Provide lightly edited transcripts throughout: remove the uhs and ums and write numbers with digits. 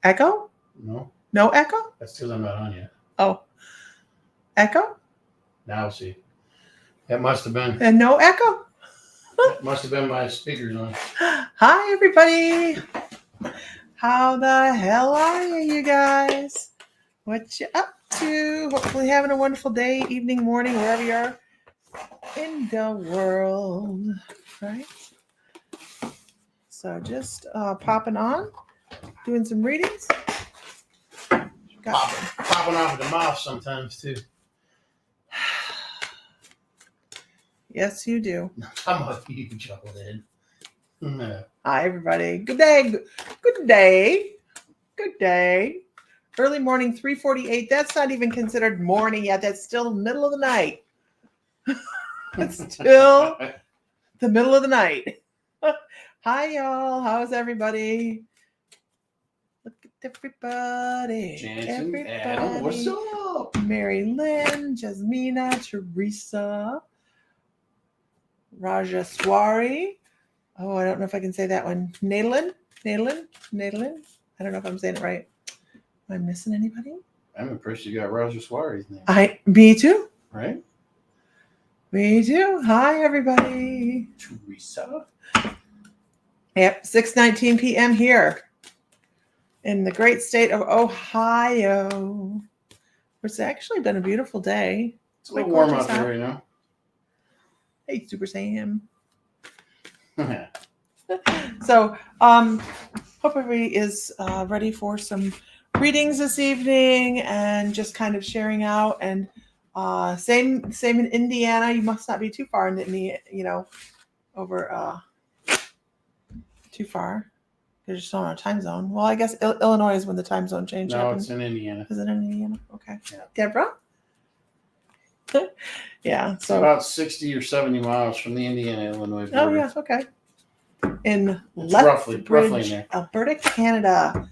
Echo? No, No echo? that's because I'm not on yet. Oh. Echo? Now see. That must have been. And no echo? That must have been my speakers on. Hi, everybody. How the hell are you guys? What you up to? Hopefully having a wonderful day, evening, morning, wherever you are in the world, right? So just popping on, doing some readings. Popping off at the mouth sometimes too. Yes, you do. I'm a huge chucklehead. Hi, everybody. Good day. Good day. Good day. Early morning, 3:48. That's not even considered morning yet. That's still middle of the night. It's still the middle of the night. Hi, y'all. How's everybody? Look at everybody. Jansen, Adam, what's up? Mary Lynn, Jasmina, Teresa, Rajaswari. Oh, I don't know if I can say that one. Nadalin. I don't know if I'm saying it right. Am I missing anybody? I'm impressed you got Rajaswari's name. Me too. Right? Me too. Hi, everybody. Teresa. Yep, 6:19 p.m. here in the great state of Ohio. It's actually been a beautiful day. It's a little warm out there right now. Hey, Super Sam. So, hope everybody is ready for some readings this evening and just kind of sharing out. And same in Indiana. You must not be too far in the, over too far. They're just on our time zone. Well, I guess Illinois is when the time zone change happens. It's in Indiana. Is it in Indiana? Okay. Yeah. Deborah? Yeah. So about 60 or 70 miles from the Indiana-Illinois border. Oh, yeah. Okay. In roughly in there. Alberta, Canada.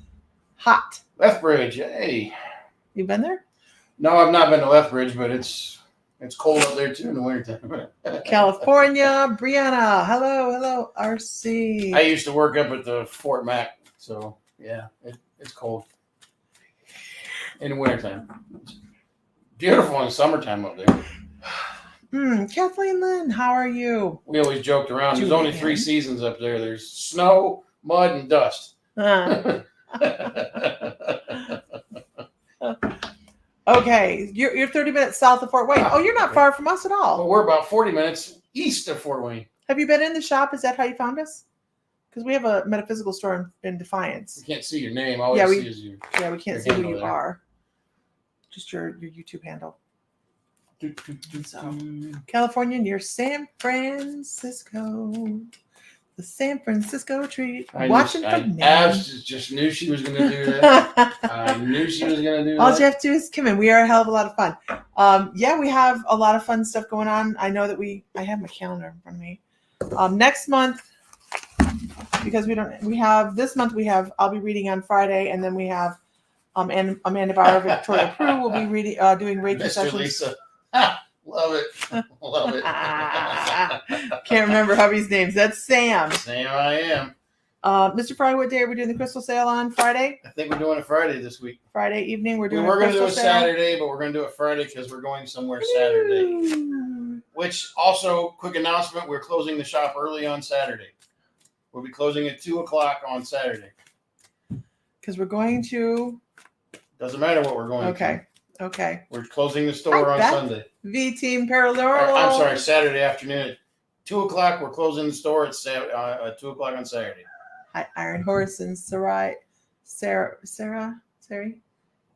Hot. Lethbridge, hey. You been there? No, I've not been to Lethbridge, but it's cold up there too in the wintertime. California, Brianna. Hello, RC. I used to work up at the Fort Mac, so yeah, it's cold in the wintertime. It's beautiful in the summertime up there. Kathleen Lynn, how are you? We always joked around. There's only 3 seasons up there. There's snow, mud, and dust. Okay, you're 30 minutes south of Fort Wayne. Oh, you're not far from us at all. Well, we're about 40 minutes east of Fort Wayne. Have you been in the shop? Is that how you found us? Because we have a metaphysical store in Defiance. You can't see your name. All we see is you. Yeah, we can't see who you are. Just your YouTube handle. So, California near San Francisco. The San Francisco treat. Watching from there. I just knew she was going to do that. I knew she was going to do that. All you have to do is come in. We are a hell of a lot of fun. Yeah, we have a lot of fun stuff going on. I know that I have my calendar in front of me. Next month, because this month I'll be reading on Friday, and then we have and Amanda Bauer, Victoria Prue will be reading, doing Reiki sessions. Lisa. Love it. Can't remember hubby's names. That's Sam. Sam, I am. Mr. Fry, what day are we doing the crystal sale on? Friday? I think we're doing it Friday this week. Friday evening. We're going to do it Saturday, but we're going to do it Friday because we're going somewhere Saturday. Which also, quick announcement, we're closing the shop early on Saturday. We'll be closing at 2 o'clock on Saturday. Because we're going to... Doesn't matter what we're going to. Okay. We're closing the store on Sunday. V-Team Paranormal. I'm sorry, Saturday afternoon at 2 o'clock. We're closing the store at 2 o'clock on Saturday. Hi, Iron Horse and Sarah.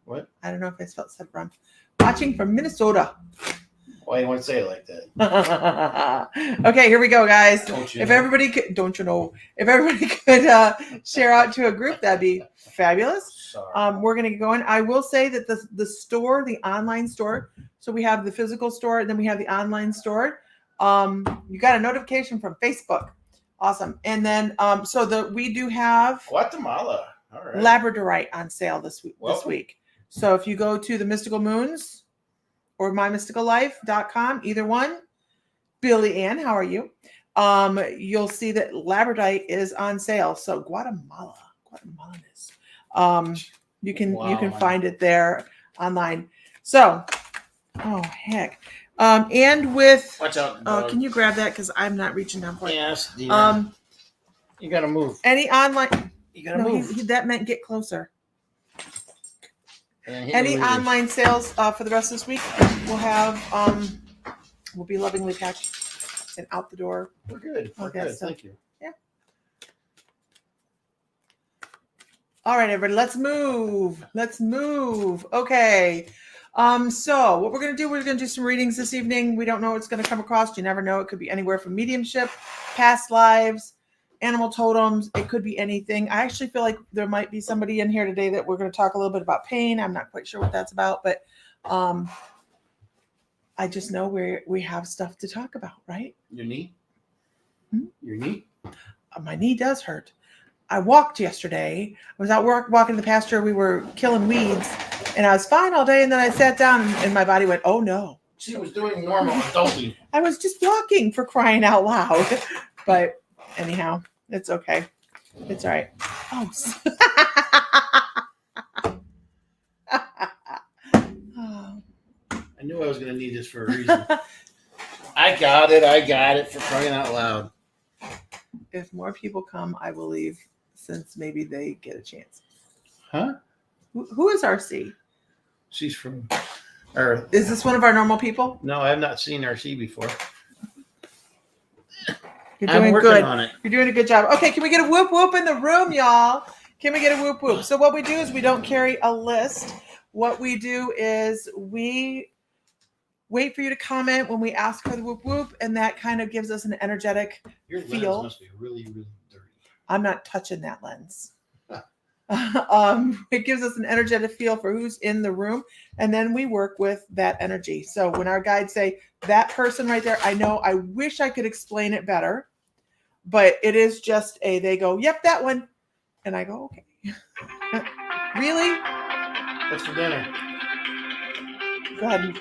What? I don't know if I said it wrong. Watching from Minnesota. Why do you want to say it like that? Okay, here we go, guys. Don't you know? Everybody could, don't you know? If everybody could share out to a group, that'd be fabulous. Sorry. We're going to get going. I will say that the store, the online store, so we have the physical store, and then we have the online store. You got a notification from Facebook. Awesome. And then we do have Guatemala. All right. Labradorite on sale this week. So if you go to the Mystical Moons or mymysticallife.com, either one, Billy Ann, how are you? You'll see that Labradorite is on sale. So Guatemala is. You can Wow. find it there online. So, oh heck. And with Watch out. Dog. can you grab that because I'm not reaching down for it. Yes, dear. You gotta move. Any online You gotta move. that meant get closer. And Any online sales for the rest of this week we'll have will be lovingly packed and out the door. We're good. We're Okay, good. so- Thank you. All right, everybody, let's move. Let's move. Okay. So what we're going to do some readings this evening. We don't know what's going to come across. You never know. It could be anywhere from mediumship, past lives, animal totems. It could be anything. I actually feel like there might be somebody in here today that we're going to talk a little bit about pain. I'm not quite sure what that's about, but I just know we have stuff to talk about, right? Your knee? Hmm? Your knee? My knee does hurt. I walked yesterday. I was out walking the pasture. We were killing weeds, and I was fine all day. And then I sat down, and my body went, "Oh no!" She was doing normal adulting. I was just walking, for crying out loud. But anyhow, it's okay. It's all right. Oh. I knew I was gonna need this for a reason. I got it for crying out loud. If more people come, I will leave, since maybe they get a chance. Huh? Who is RC? She's from Earth. Is this one of our normal people? No, I have not seen RC before. You're I'm doing working good. on it. You're doing a good job. Okay, can we get a whoop whoop in the room, y'all? Can we get a whoop whoop? So what we do is we don't carry a list. What we do is we wait for you to comment when we ask for the whoop whoop, and that kind of gives us an energetic Your lens feel. must be really, really dirty. I'm not touching that lens. It gives us an energetic feel for who's in the room, and then we work with that energy. So when our guides say that person right there, I know I wish I could explain it better, but it is just they go, yep, that one. And I go, okay. Really? What's for dinner? Go ahead.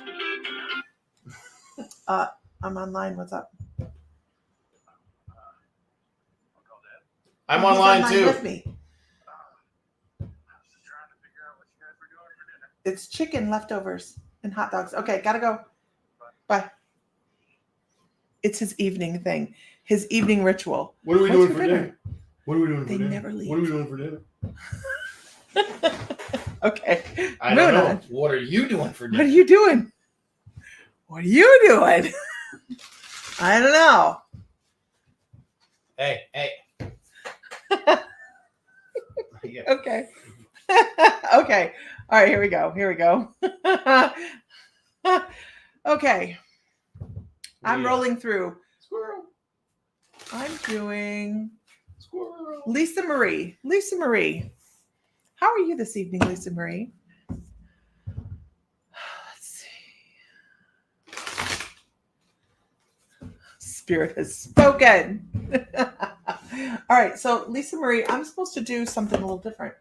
I'm online. What's up? I'm He's online too. with me. It's chicken leftovers and hot dogs. Okay, gotta go. Bye. It's his evening thing, his evening ritual. What are we What's doing for for dinner? What are we doing for They dinner? never leave. What are we doing for dinner? Okay. I don't Moving know. on. What are you doing for What dinner? are you doing? What are you doing? I don't know. Hey. Yeah. Okay. Okay. All right, here we go. Okay. I'm Yeah. rolling through. Squirrel. I'm doing Squirrel. Lisa Marie. Lisa Marie. How are you this evening, Lisa Marie? Let's see. Spirit has spoken. All right, so Lisa Marie, I'm supposed to do something a little different.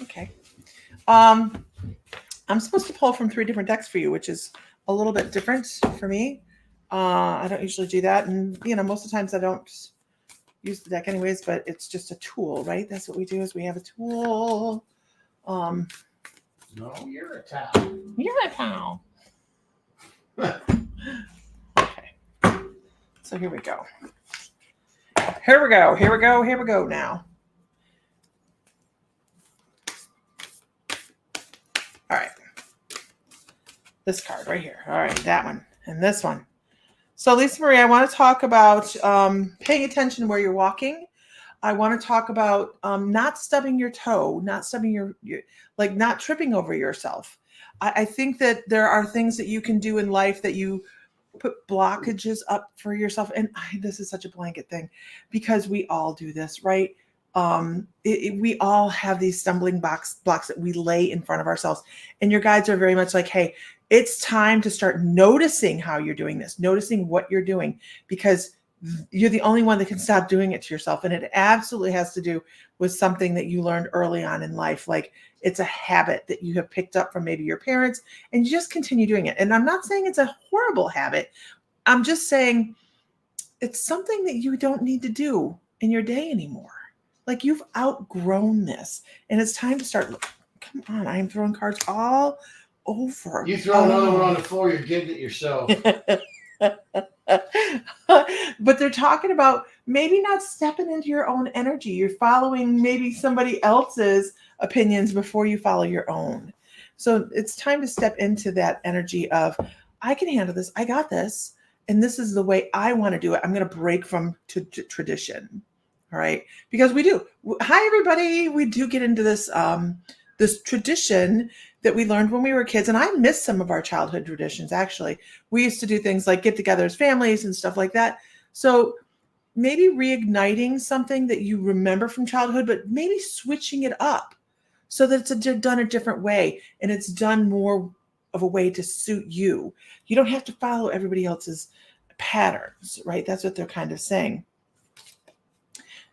Okay. I'm supposed to pull from 3 different decks for you, which is a little bit different for me. I don't usually do that. And, most of the times I don't use the deck anyways, but it's just a tool, right? That's what we do is we have a tool. No, you're a towel. You're a pal. Okay. So here we go. Here we go now. All right. This card right here. All right, that one and this one. So Lisa Marie, I want to talk about paying attention where you're walking. I want to talk about not stubbing your toe, not stubbing your like not tripping over yourself. I think that there are things that you can do in life that you put blockages up for yourself. And this is such a blanket thing because we all do this, right? We all have these stumbling blocks that we lay in front of ourselves. And your guides are very much like, hey, it's time to start noticing how you're doing this, noticing what you're doing, because you're the only one that can stop doing it to yourself. And it absolutely has to do with something that you learned early on in life. Like it's a habit that you have picked up from maybe your parents and you just continue doing it. And I'm not saying it's a horrible habit. I'm just saying it's something that you don't need to do in your day anymore. Like you've outgrown this, and it's time to start. Come on, I am throwing cards all over. You throw another one on the floor, you're getting it yourself. But they're talking about maybe not stepping into your own energy. You're following maybe somebody else's opinions before you follow your own. So it's time to step into that energy of, I can handle this. I got this. And this is the way I want to do it. I'm going to break from tradition. All right. Because we do. Hi, everybody. We do get into this, this tradition that we learned when we were kids. And I miss some of our childhood traditions, actually. We used to do things like get together as families and stuff like that. So maybe reigniting something that you remember from childhood, but maybe switching it up so that it's done a different way and it's done more of a way to suit you. You don't have to follow everybody else's patterns, right? That's what they're kind of saying.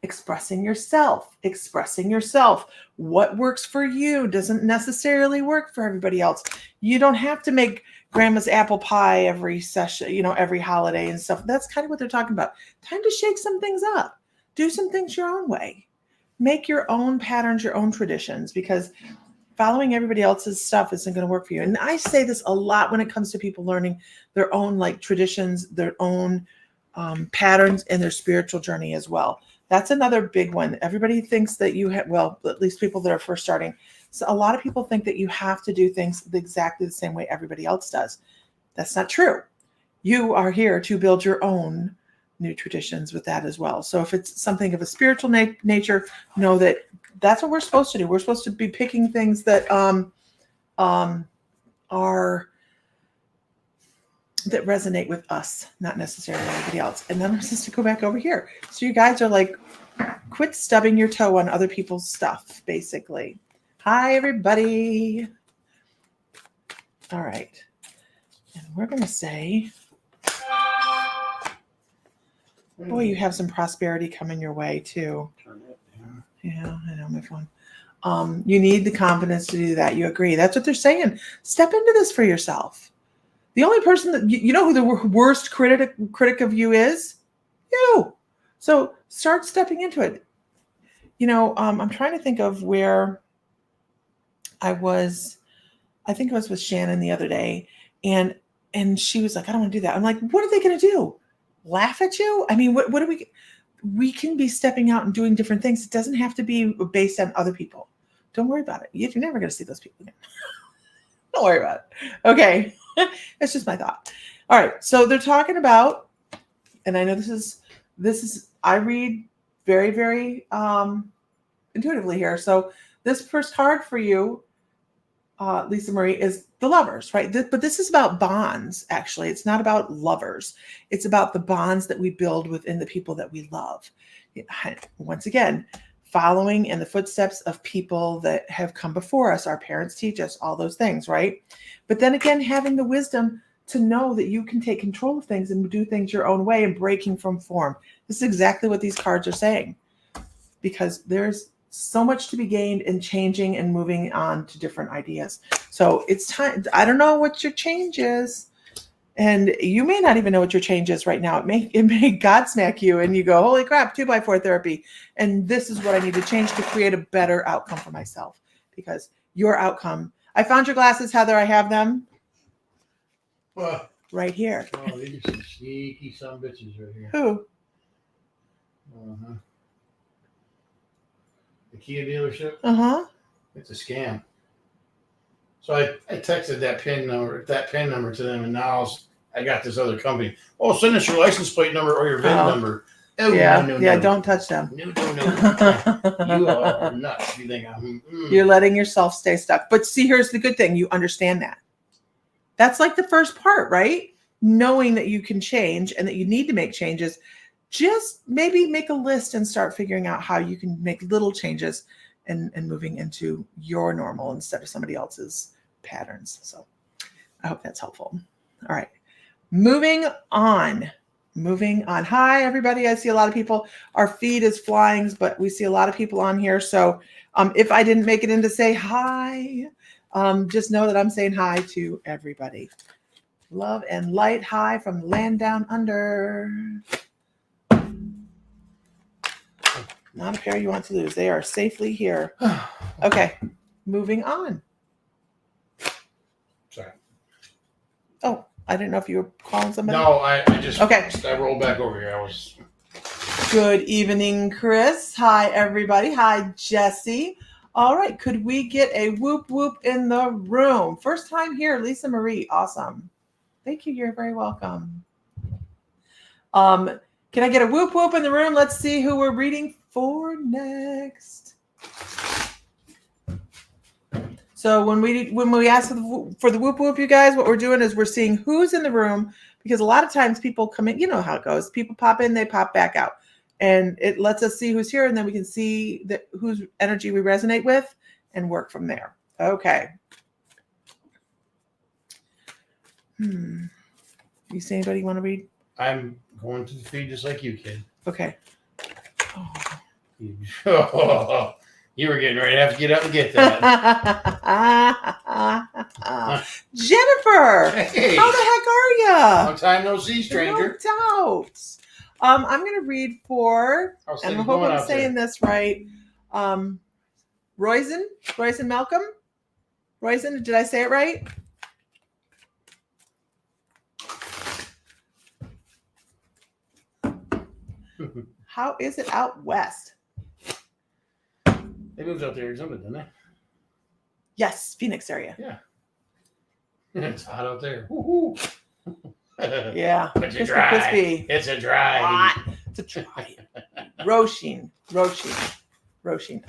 Expressing yourself. What works for you doesn't necessarily work for everybody else. You don't have to make grandma's apple pie every session, every holiday and stuff. That's kind of what they're talking about. Time to shake some things up. Do some things your own way. Make your own patterns, your own traditions, because following everybody else's stuff isn't going to work for you. And I say this a lot when it comes to people learning their own traditions, their own patterns in their spiritual journey as well. That's another big one. Everybody thinks that you have, well, at least people that are first starting. So a lot of people think that you have to do things exactly the same way everybody else does. That's not true. You are here to build your own new traditions with that as well. So if it's something of a spiritual nature, know that that's what we're supposed to do. We're supposed to be picking things that that resonate with us, not necessarily everybody else. And then I'm supposed to go back over here. So you guys are like, quit stubbing your toe on other people's stuff, basically. Hi, everybody. All right. And we're going to say, boy, you have some prosperity coming your way too. Yeah, I know, my phone. You need the confidence to do that. You agree. That's what they're saying. Step into this for yourself. The only person that, you know who the worst critic of you is? You. So start stepping into it. I'm trying to think of where I think I was with Shannon the other day, and she was like, I don't want to do that. I'm like, what are they going to do? Laugh at you? I mean, what do we can be stepping out and doing different things. It doesn't have to be based on other people. Don't worry about it. You're never going to see those people again. Don't worry about it. Okay. That's just my thought. All right. So they're talking about, and I know this is, I read very, very intuitively here. So this first card for you, Lisa Marie, is the Lovers, right? But this is about bonds, actually. It's not about lovers. It's about the bonds that we build within the people that we love. Once again, following in the footsteps of people that have come before us. Our parents teach us all those things, right? But then again, having the wisdom to know that you can take control of things and do things your own way and breaking from form. This is exactly what these cards are saying, because there's so much to be gained in changing and moving on to different ideas. So it's time. I don't know what your change is, and you may not even know what your change is right now. It may Godsmack you and you go, holy crap, 2x4 therapy. And this is what I need to change to create a better outcome for myself, because your outcome. I found your glasses, Heather. I have them. Well, right here. Oh, these are some sneaky some bitches right here. Who? Uh-huh. The Kia dealership. Uh-huh. It's a scam. So I texted that PIN number to them, and now I got this other company. Oh, send us your license plate number or your VIN number. Oh, yeah, no. Don't touch them. No. You are nuts. You think I'm... You're letting yourself stay stuck. But see, here's the good thing. You understand that. That's like the first part, right? Knowing that you can change and that you need to make changes. Just maybe make a list and start figuring out how you can make little changes and moving into your normal instead of somebody else's patterns. So I hope that's helpful. All right. Moving on. Hi, everybody. I see a lot of people. Our feed is flying, but we see a lot of people on here. So if I didn't make it in to say hi, just know that I'm saying hi to everybody. Love and light. Hi from land down under. Not a pair you want to lose. They are safely here. Okay, moving on. Sorry. Oh, I didn't know if you were calling somebody. No, I just Okay. I rolled back over here. I was. Good evening, Chris. Hi, everybody. Hi, Jesse. All right, could we get a whoop whoop in the room? First time here, Lisa Marie. Awesome. Thank you. You're very welcome. Can I get a whoop whoop in the room? Let's see who we're reading for next. So when we ask for the whoop whoop, you guys, what we're doing is we're seeing who's in the room, because a lot of times people come in, you know how it goes. People pop in, they pop back out. And it lets us see who's here, and then we can see whose energy we resonate with and work from there. Okay. You see anybody you want to read? I'm going to the feed just like you, kid. Okay. Oh. You were getting ready to have to get up and get that. Jennifer, Hey. how the heck are you? Long time no see, stranger. No doubt. I'm going to read for, How's and I things hope going I'm out saying there? this right. Roizen Malcolm? Roizen, did I say it right? How is it out west? They moved out there or something, didn't they? Yes, Phoenix area. Yeah. It's hot out there. Woo-hoo. Yeah. But you're Crispy, dry. crispy. It's a dry. Hot. It's a dry. Roisin.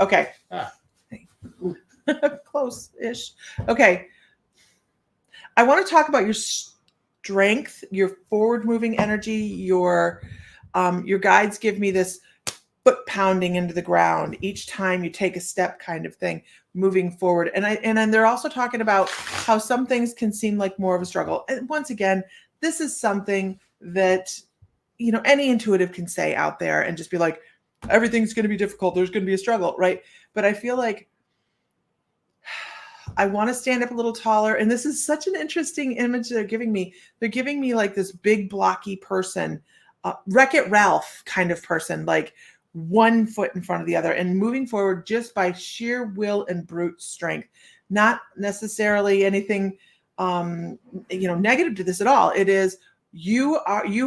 Okay. Ah. Close-ish. Okay. I want to talk about your strength, your forward-moving energy, your guides give me this foot pounding into the ground each time you take a step kind of thing, moving forward. And then they're also talking about how some things can seem like more of a struggle. And once again, this is something that, you know, any intuitive can say out there and just be like, everything's going to be difficult. There's going to be a struggle, right? But I feel like I want to stand up a little taller. And this is such an interesting image they're giving me. They're giving me like this big blocky person, Wreck-It Ralph kind of person, like one foot in front of the other and moving forward just by sheer will and brute strength. Not necessarily anything, negative to this at all. It is you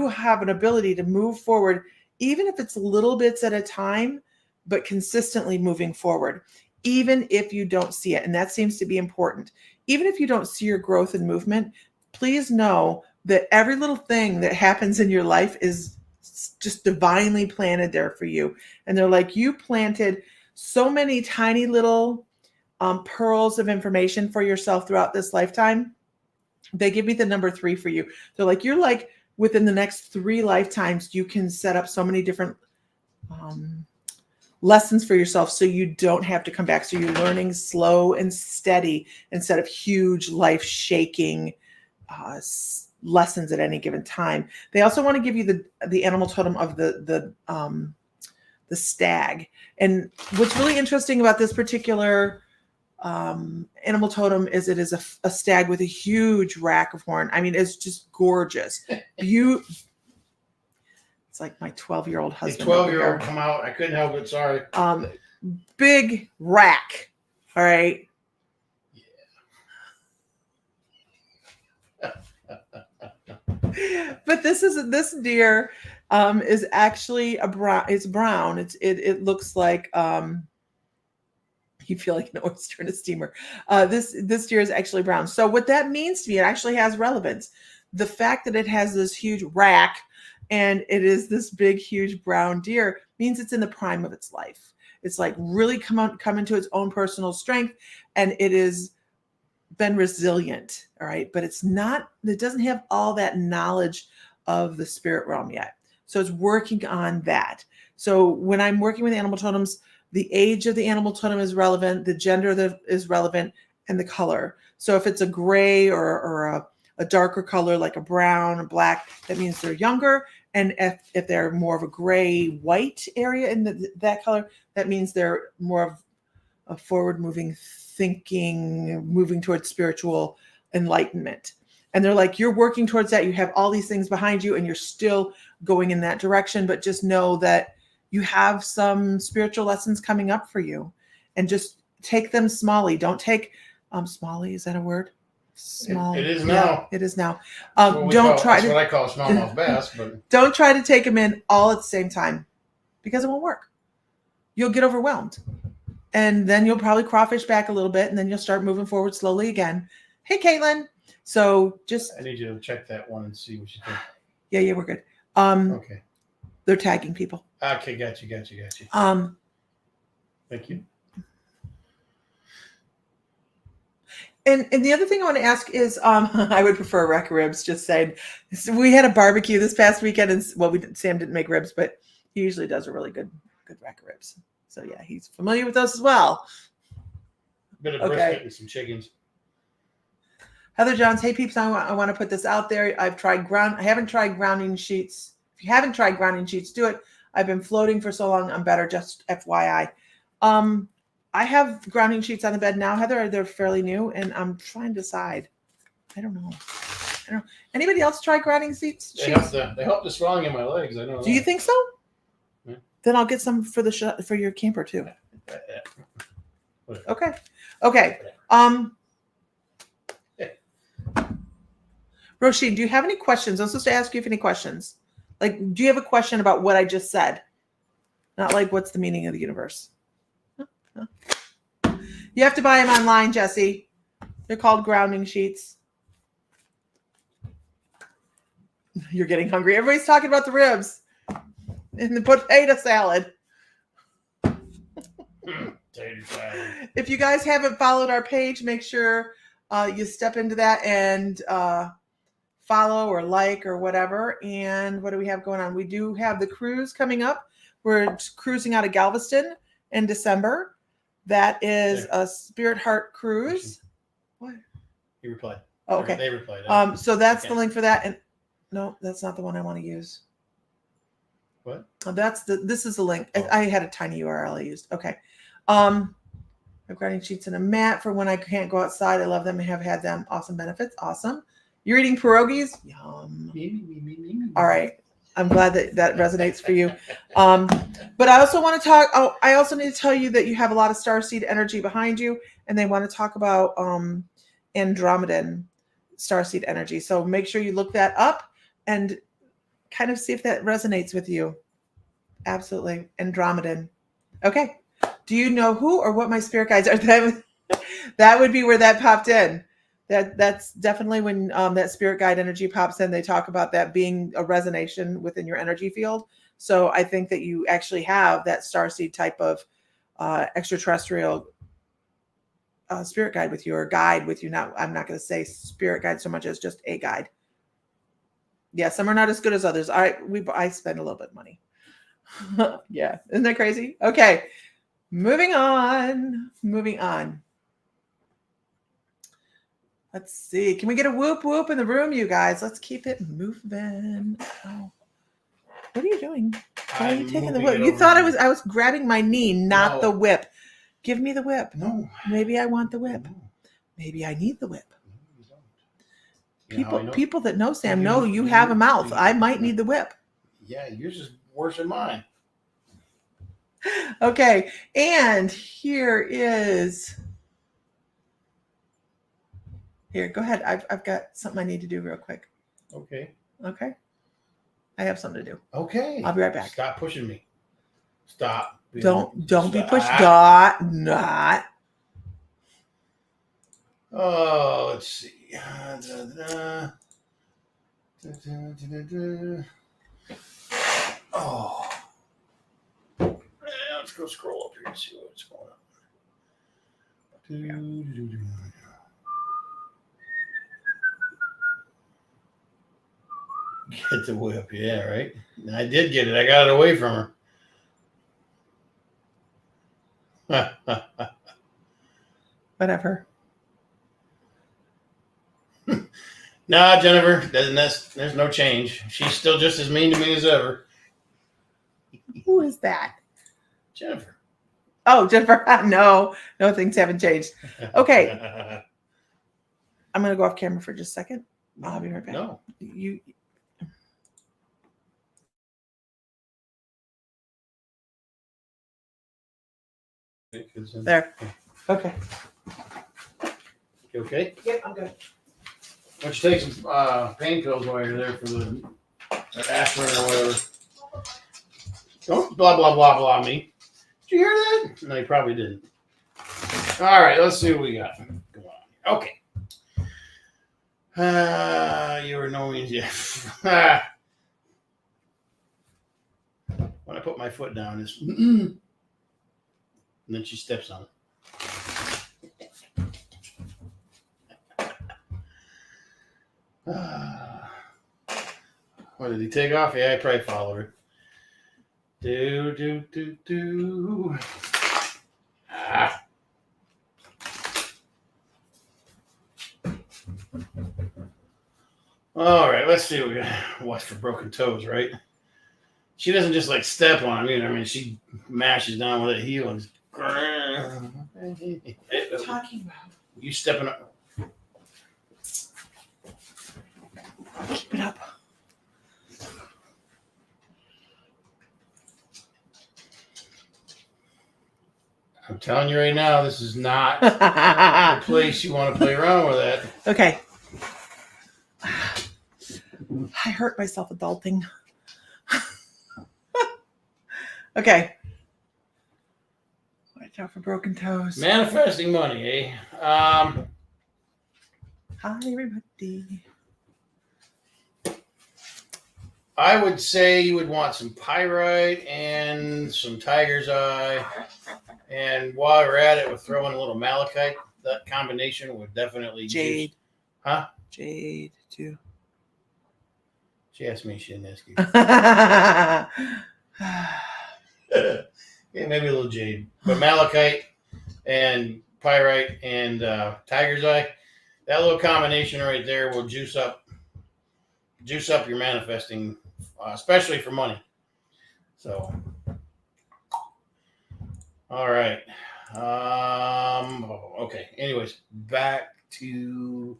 have an ability to move forward, even if it's little bits at a time, but consistently moving forward, even if you don't see it. And that seems to be important. Even if you don't see your growth and movement, please know that every little thing that happens in your life is just divinely planted there for you. And they're like, you planted so many tiny little pearls of information for yourself throughout this lifetime. They give me the number 3 for you. They're like, you're like, within the next 3 lifetimes, you can set up so many different lessons for yourself so you don't have to come back. So you're learning slow and steady instead of huge life-shaking lessons at any given time. They also want to give you the animal totem of the stag. And what's really interesting about this particular animal totem is it is a stag with a huge rack of horn. I mean, it's just gorgeous. It's like my 12-year-old husband. 12-year-old come out. I couldn't help it. Sorry. Big rack. All right. But this deer is actually a brown. It's brown. It looks like you feel like an oyster in a steamer. This deer is actually brown. So what that means to me, it actually has relevance. The fact that it has this huge rack and it is this big, huge brown deer means it's in the prime of its life. It's like really come into its own personal strength, and it is been resilient. All right. But it doesn't have all that knowledge of the spirit realm yet. So it's working on that. So when I'm working with animal totems, the age of the animal totem is relevant, the gender is relevant, and the color. So if it's a gray or a darker color like a brown or black, that means they're younger. And if they're more of a gray white area in that color, that means they're more of a forward moving thinking, moving towards spiritual enlightenment. And they're like, you're working towards that. You have all these things behind you and you're still going in that direction, but just know that you have some spiritual lessons coming up for you, and just take them smally. Don't take smally. Is that a word? Small. It is Yeah, now. it is now. That's what Don't try that's to. what I call smallmouth bass, but Don't try to take them in all at the same time, because it won't work. You'll get overwhelmed, and then you'll probably crawfish back a little bit, and then you'll start moving forward slowly again. Hey, Caitlin. So just I need you to check that one and see what you think. yeah, we're good. Okay. They're tagging people. Okay, got you. Thank you. And the other thing I want to ask is, I would prefer rack of ribs. Just saying, so we had a barbecue this past weekend, and Sam didn't make ribs, but he usually does a really good rack of ribs. So yeah, he's familiar with those as well. A bit of brisket and some chickens. Heather Johns, hey peeps, I want to put this out there. I haven't tried grounding sheets. If you haven't tried grounding sheets, do it. I've been floating for so long, I'm better. Just FYI. I have grounding sheets on the bed now, Heather. They're fairly new, and I'm trying to decide. I don't know. Anybody else try grounding sheets? They help the swelling in my legs. I know. Do you think so? Yeah. Then I'll get some for for your camper too. Okay. Okay. Roisin, do you have any questions? I was supposed to ask you if any questions. Like, do you have a question about what I just said? Not like, what's the meaning of the universe? You have to buy them online, Jesse. They're called grounding sheets. You're getting hungry. Everybody's talking about the ribs and the potato salad. Potato salad. If you guys haven't followed our page, make sure you step into that and follow or like or whatever. And what do we have going on? We do have the cruise coming up. We're cruising out of Galveston in December. That is a Spirit Heart cruise. What? He replied. Oh, okay. They replied. So that's the link for that. And no, that's not the one I want to use. What? This is the link. Oh. I had a tiny URL I used. Okay. I've grounding sheets and a mat for when I can't go outside. I love them and have had them. Awesome benefits. Awesome. You're eating pierogies? Yum. All right. I'm glad that resonates for you. But I also want to talk. Oh, I also need to tell you that you have a lot of starseed energy behind you, and they want to talk about Andromedan starseed energy. So make sure you look that up and kind of see if that resonates with you. Absolutely. Andromedan. Okay. Do you know who or what my spirit guides are? That would be where that popped in. That's definitely when that spirit guide energy pops in. They talk about that being a resonation within your energy field. So I think that you actually have that starseed type of extraterrestrial spirit guide with you, or guide with you. I'm not going to say spirit guide so much as just a guide. Yeah, some are not as good as others. I spend a little bit of money. Yeah, isn't that crazy? Okay, moving on. Let's see. Can we get a whoop whoop in the room, you guys? Let's keep it moving. Oh. What are you doing? Why are you taking the whip? You thought I was grabbing my knee, not the whip. Give me the whip. No. Maybe I want the whip. No. Maybe I need the whip. People that know Sam know you have a mouth. I might need the whip. Yeah, yours is worse than mine. Okay, and here, go ahead. I've got something I need to do real quick. Okay. I have something to do. Okay. I'll be right back. Stop pushing me. Stop. Don't be pushed. Not. Oh, let's see. Oh. Yeah, let's go scroll up here and see what's going on. Get the whip, yeah, right. I did get it. I got it away from her. Whatever. Nah, Jennifer, there's no change. She's still just as mean to me as ever. Who is that? Jennifer. Oh, Jennifer. No, things haven't changed. Okay. I'm going to go off camera for just a second. I'll be right back. No. You There. Okay. You okay? Yep, I'm good. Why don't you take some pain pills while you're there for the aspirin or whatever. Don't blah, blah, blah, blah me. Did you hear that? No, you probably didn't. All right, let's see what we got. Go on. Okay. You were no means yeah. When I put my foot down, it's and then she steps on it. What did he take off? Yeah, I probably followed her. Do. Ah. All right, let's see what we got. Watch for broken toes, right? She doesn't just like step on him either. I mean, she mashes down with that heel and What are you talking about? you stepping up. Keep it up. I'm telling you right now, this is not the place you want to play around with that. Okay. I hurt myself adulting. Okay. Watch out for broken toes. Manifesting money, eh? Hi, everybody. I would say you would want some pyrite and some tiger's eye. And while we're at it, we're throwing a little malachite. That combination would definitely Jade. Huh? Jade, too. She asked me, she didn't ask you. Yeah, Yeah, maybe a little jade. But malachite and pyrite and tiger's eye, that little combination right there will juice up your manifesting, especially for money. So, all right. Okay. Anyways, back to,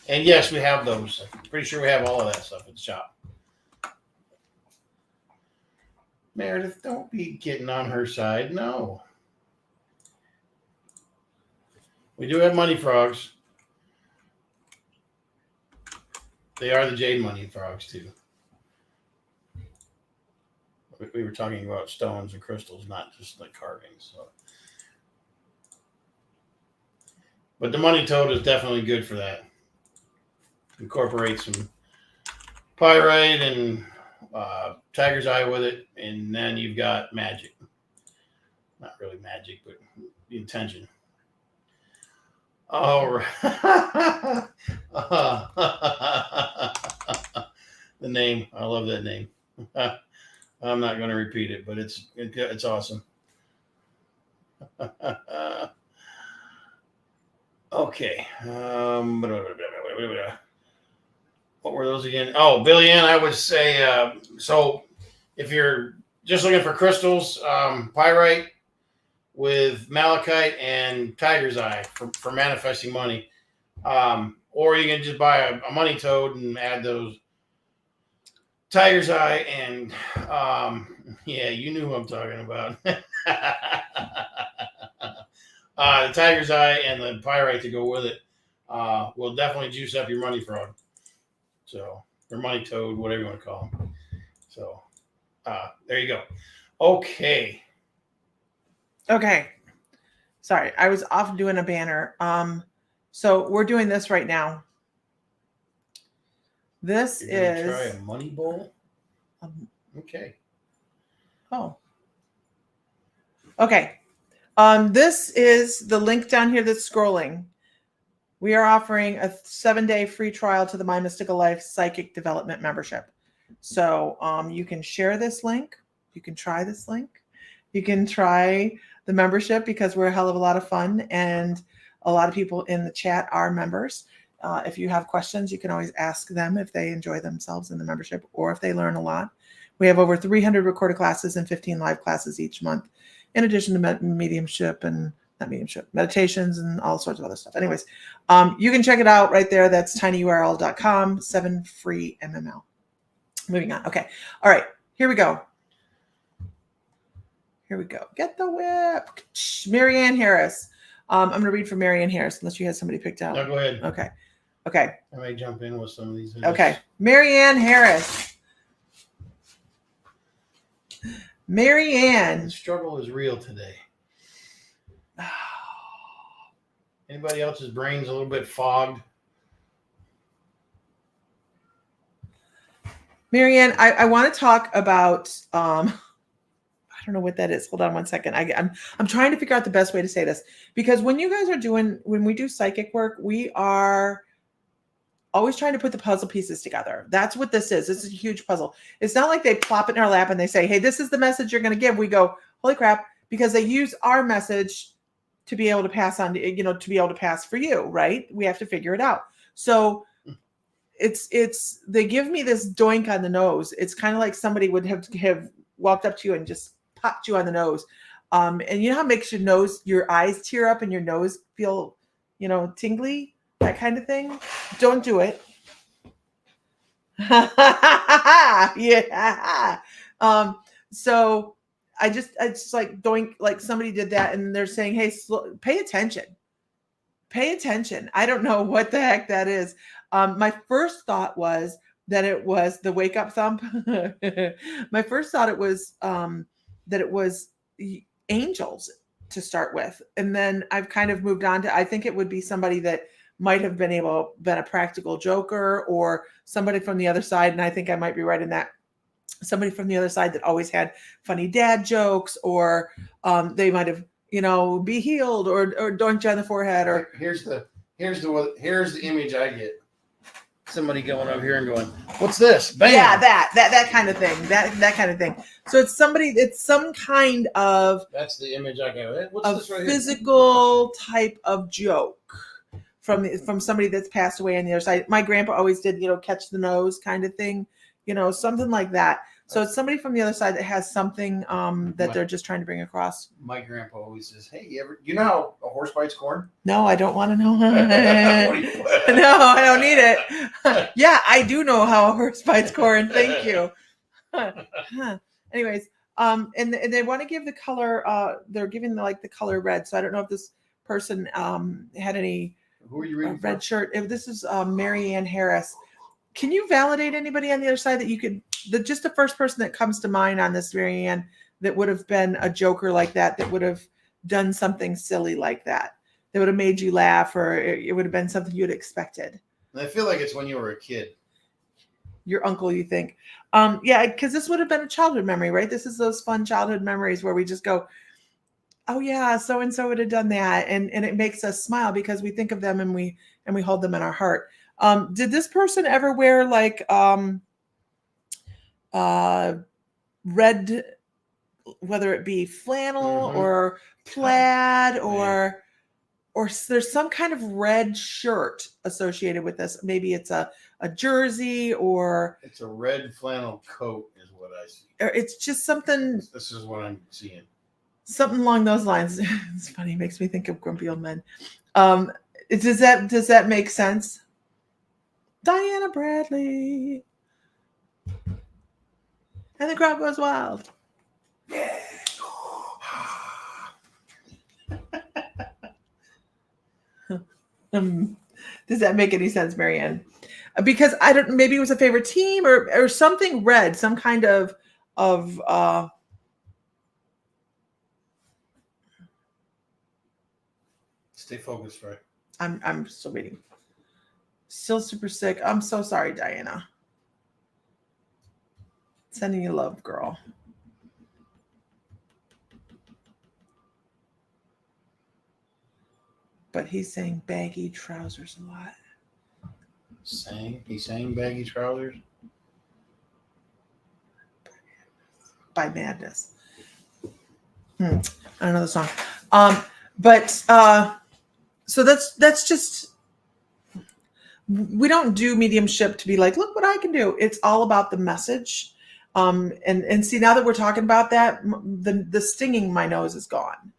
and yes, we have those. I'm pretty sure we have all of that stuff at the shop. Meredith, don't be getting on her side. No. We do have money frogs. They are the jade money frogs, too. We were talking about stones and crystals, not just like carvings. So. But the money toad is definitely good for that. Incorporate some pyrite and tiger's eye with it, and then you've got magic. Not really magic, but the intention. All right. The name. I love that name. I'm not going to repeat it, but it's awesome. Okay. What were those again? Oh, Billy Ann, I would say, so if you're just looking for crystals, pyrite with malachite and tiger's eye for manifesting money. Or you can just buy a money toad and add those tiger's eye and, yeah, you knew who I'm talking about. The tiger's eye and the pyrite to go with it will definitely juice up your money frog. So, or money toad, whatever you want to call them. So, there you go. Okay. Sorry, I was off doing a banner. So we're doing this right now. This You're gonna try a money bowl? Okay. Oh. Okay. This is the link down here that's scrolling. We are offering a 7-day free trial to the My Mystical Life Psychic Development membership. So you can share this link. You can try this link. You can try the membership because we're a hell of a lot of fun and a lot of people in the chat are members. If you have questions, you can always ask them if they enjoy themselves in the membership or if they learn a lot. We have over 300 recorded classes and 15 live classes each month, in addition to meditations and all sorts of other stuff. Anyways, you can check it out right there. That's tinyurl.com, 7 free MML. Moving on. Okay. All right. Here we go. Here we go. Get the whip. Marianne Harris. I'm going to read from Marianne Harris unless you had somebody picked out. No, go ahead. Okay. Okay. I may jump in with some of these. Okay. Marianne Harris. Marianne. The struggle is real today. Anybody else's brain's a little bit fogged? Marianne, I want to talk about I don't know what that is. Hold on one second. I'm trying to figure out the best way to say this, because when we do psychic work, we are always trying to put the puzzle pieces together. That's what this is. This is a huge puzzle. It's not like they plop it in our lap and they say, hey, this is the message you're going to give. We go, holy crap, because they use our message to be able to pass on, to be able to pass for you, right? We have to figure it out. So they give me this doink on the nose. It's kind of like somebody would have walked up to you and just popped you on the nose. And you know how it makes your eyes tear up and your nose feel, tingly, that kind of thing? Don't do it. Yeah. So I just like doink, like somebody did that and they're saying, hey, pay attention. Pay attention. I don't know what the heck that is. My first thought was that it was the wake up thump. My first thought it was that it was angels to start with. And then I've kind of moved on to, I think it would be somebody that might have been a practical joker or somebody from the other side. And I think I might be right in that. Somebody from the other side that always had funny dad jokes, or they might have, be healed or doink you on the forehead. Or here's the image I get. Somebody going over here and going, "What's this?" Bam. Yeah, that kind of thing. That kind of thing. So it's some kind of. That's the image I got. What's this right physical here? Type of joke from somebody that's passed away on the other side. My grandpa always did, catch the nose kind of thing. Something like that. So it's somebody from the other side that has something that they're just trying to bring across. My grandpa always says, hey, you know how a horse bites corn? No, I don't want to know. No, I don't need it. Yeah, I do know how a horse bites corn. Thank you. Anyways, and they want to give the color, they're giving the color red. So I don't know if this person had any Who are you reading red shirt. If this is Marianne Harris. Can you validate anybody on the other side that you could, just the first person that comes to mind on this, Marianne, that would have been a joker like that would have done something silly like that would have made you laugh, or it would have been something you'd expected? And I feel like it's when you were a kid. Your uncle, you think? Yeah, because this would have been a childhood memory, right? This is those fun childhood memories where we just go, oh yeah, so and so would have done that, and it makes us smile because we think of them and we hold them in our heart. Did this person ever wear red, whether it be flannel or plaid or there's some kind of red shirt associated with this? Maybe it's a jersey, or it's a red flannel coat is what I see. Or it's just something. This is what I'm seeing. Something along those lines. It's funny. It makes me think of Grumpy Old Men. Does that make sense? Diana Bradley. And the crowd goes wild. Yeah. Does that make any sense, Marianne? Because I don't. Maybe it was a favorite team or something red. Some kind of. Stay focused, right? I'm still reading. Still super sick. I'm so sorry, Diana. Sending you love, girl. But he's saying baggy trousers a lot. He's saying baggy trousers? By Madness. I don't know the song. But so that's just, we don't do mediumship to be like, look what I can do. It's all about the message. And see, now that we're talking about that, the stinging in my nose is gone.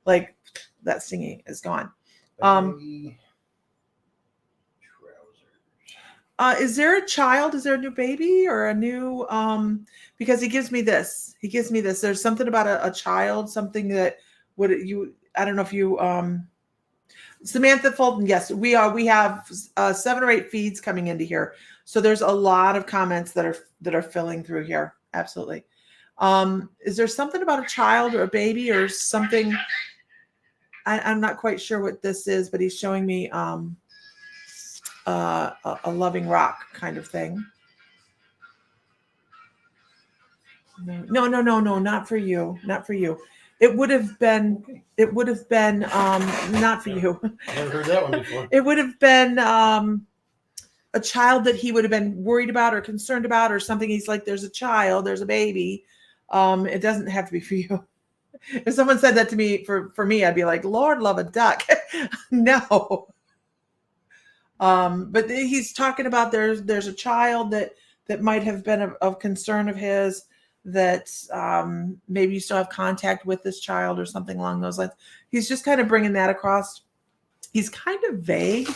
Like that stinging is gone. Baggy trousers. Is there a child? Is there a new baby or a new because he gives me this. He gives me this. There's something about a child, something that would you I don't know if you Samantha Fulton, yes, we have 7 or 8 feeds coming into here. So there's a lot of comments that are filling through here. Absolutely. Is there something about a child or a baby or something? I'm not quite sure what this is, but he's showing me a loving rock kind of thing. No, not for you. Not for you. It would have been not for you. I never heard that one before. It would have been a child that he would have been worried about or concerned about or something. He's like, there's a child, there's a baby. It doesn't have to be for you. If someone said that to me, for me, I'd be like, Lord, love a duck. No. But he's talking about there's a child that might have been of concern of his, that maybe you still have contact with this child or something along those lines. He's just kind of bringing that across. He's kind of vague.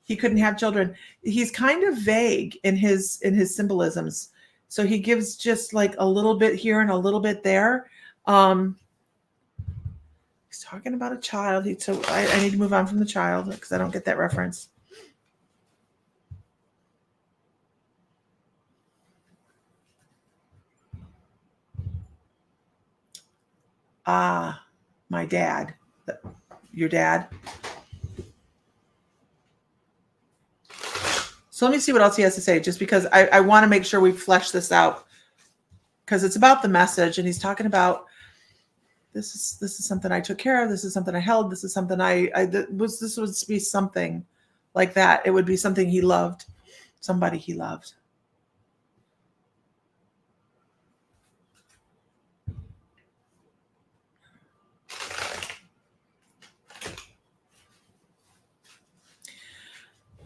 He couldn't have children. He's kind of vague in his symbolisms. So he gives just like a little bit here and a little bit there. He's talking about a child. So I need to move on from the child because I don't get that reference. My dad, your dad. So let me see what else he has to say, just because I want to make sure we flesh this out, because it's about the message, and he's talking about this is something I took care of. This is something I held. This is something this would be something like that. It would be something he loved, somebody he loved.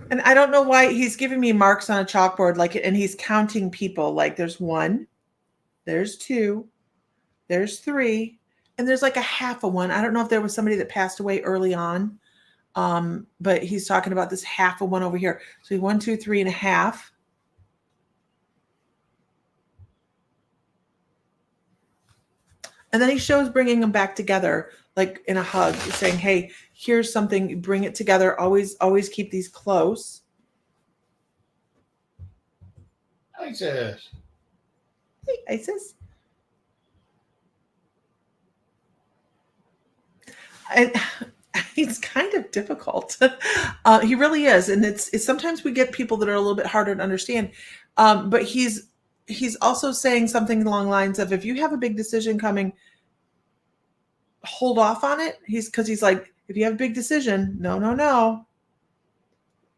And I don't know why he's giving me marks on a chalkboard, like, and he's counting people. Like there's 1, there's 2, there's 3, and there's like a half of one. I don't know if there was somebody that passed away early on, but he's talking about this half of one over here. So 1, 2, 3 and a half. And then he shows bringing them back together, like in a hug, saying, hey, here's something, bring it together. Always keep these close. Isis. Hey, Isis. And he's kind of difficult. He really is. And it's sometimes we get people that are a little bit harder to understand. But he's also saying something along the lines of, if you have a big decision coming, hold off on it. He's like, if you have a big decision, no.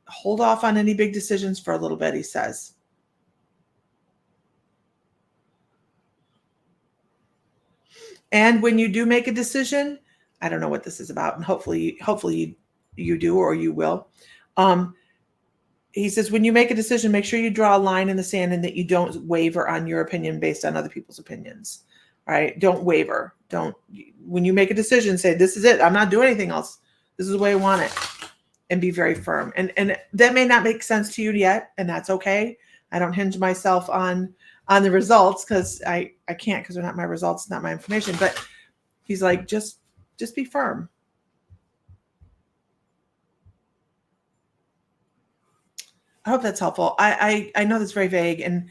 Hold off on any big decisions for a little bit, he says. And when you do make a decision, I don't know what this is about, and hopefully you do, or you will. He says, when you make a decision, make sure you draw a line in the sand and that you don't waver on your opinion based on other people's opinions. All right. Don't waver. When you make a decision, say, this is it. I'm not doing anything else. This is the way I want it. And be very firm. And that may not make sense to you yet. And that's okay. I don't hinge myself on the results, because I can't, because they're not my results, not my information. But he's like, just be firm. I hope that's helpful. I know that's very vague, and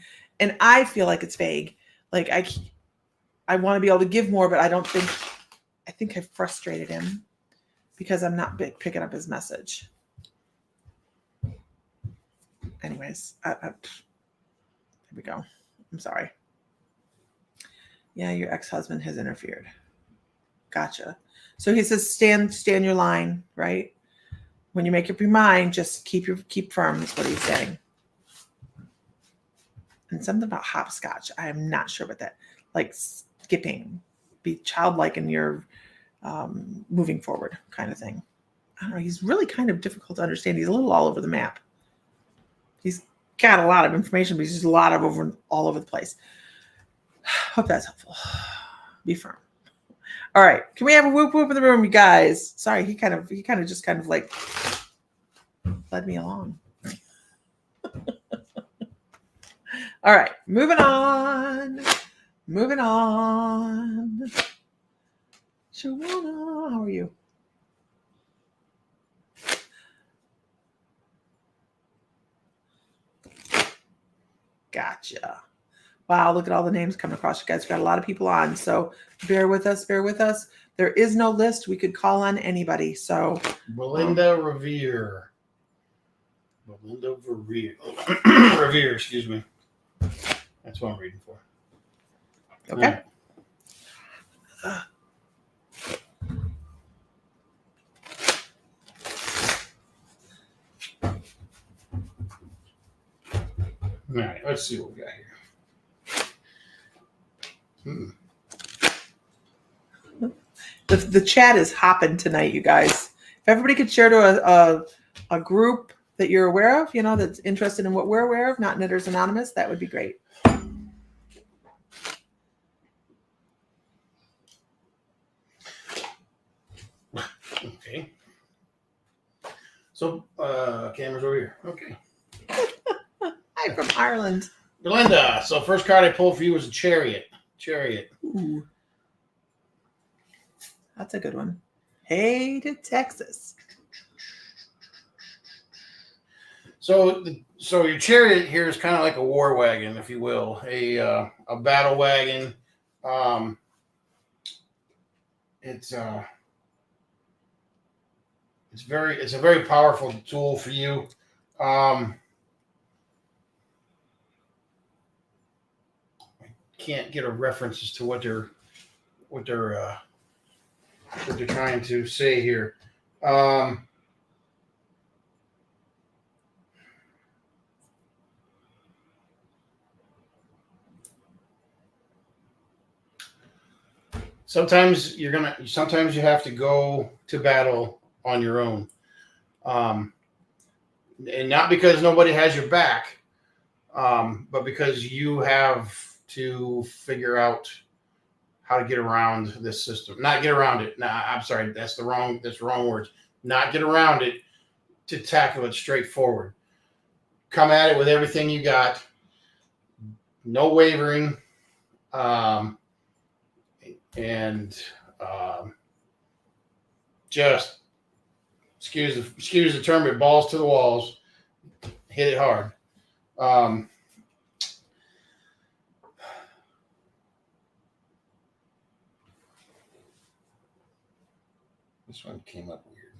I feel like it's vague. Like I want to be able to give more, but I think I've frustrated him because I'm not picking up his message. Anyways, here we go. I'm sorry. Yeah, your ex-husband has interfered. Gotcha. So he says, stand your line, right? When you make up your mind, just keep firm, is what he's saying. And something about hopscotch. I am not sure what that, like skipping, be childlike in your moving forward kind of thing. I don't know. He's really kind of difficult to understand. He's a little all over the map. He's got a lot of information, but he's just all over the place. Hope that's helpful. Be firm. All right. Can we have a whoop whoop in the room, you guys? Sorry, he kind of just like led me along. All right, moving on. Moving on. Shawana, how are you? Gotcha. Wow, look at all the names coming across. You guys, we've got a lot of people on, so bear with us. Bear with us. There is no list. We could call on anybody. So Belinda Revere. Belinda Revere. Revere, excuse me. That's what I'm reading for. okay. All right, let's see what we got here. The chat is hopping tonight, you guys. If everybody could share to a group that you're aware of, that's interested in what we're aware of, not Knitters Anonymous, that would be great. Okay. So, camera's over here. Okay. Hi from Ireland. Belinda, so first card I pulled for you was a Chariot. Chariot. Ooh. That's a good one. Hey to Texas. So your Chariot here is kind of like a war wagon, if you will, a battle wagon. It's a very powerful tool for you. I can't get a reference as to what they're trying to say here. Sometimes you have to go to battle on your own. And not because nobody has your back, but because you have to figure out how to get around this system. Not get around it. No, I'm sorry. That's the wrong words. Not get around it, to tackle it straightforward. Come at it with everything you got. No wavering. Just excuse the term, but balls to the walls. Hit it hard. This one came up weird.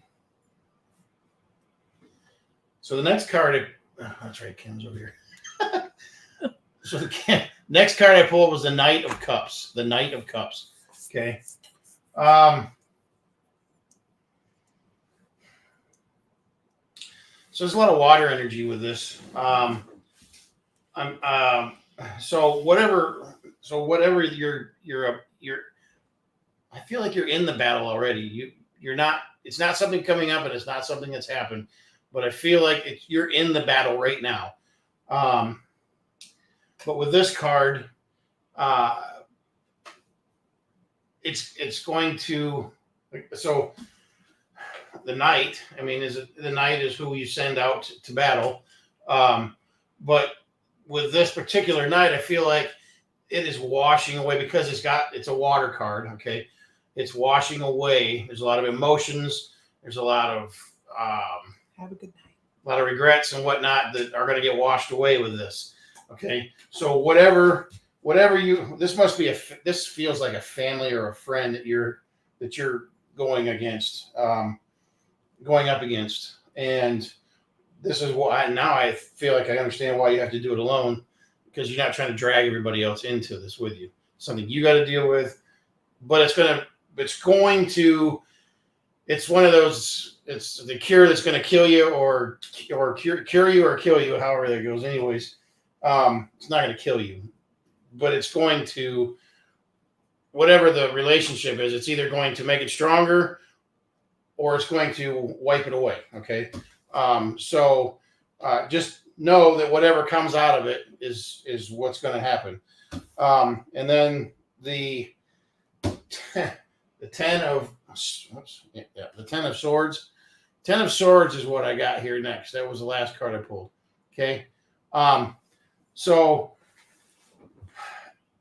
So the next card, that's right, Kim's over here. So the next card I pulled was the Knight of Cups. The Knight of Cups. Okay. So there's a lot of water energy with this. So whatever you're I feel like you're in the battle already. You're not. It's not something coming up, and it's not something that's happened. But I feel like you're in the battle right now. But with this card, it's going to. So the knight. I mean, the knight is who you send out to battle. But with this particular knight, I feel like it is washing away because it's a water card. Okay. It's washing away. There's a lot of emotions. There's a lot of have a good night. A lot of regrets and whatnot that are going to get washed away with this. Okay, so this feels like a family or a friend that you're going up against, and this is why now I feel like I understand why you have to do it alone, because you're not trying to drag everybody else into this with you. Something you got to deal with, but it's one of those. It's the cure that's going to kill you, or cure you or kill you, however that goes. Anyways, it's not going to kill you, but it's going to, whatever the relationship is, it's either going to make it stronger or it's going to wipe it away. Okay, so just know that whatever comes out of it is what's going to happen. And then the 10 of Swords. 10 of Swords is what I got here next. That was the last card I pulled. Okay. So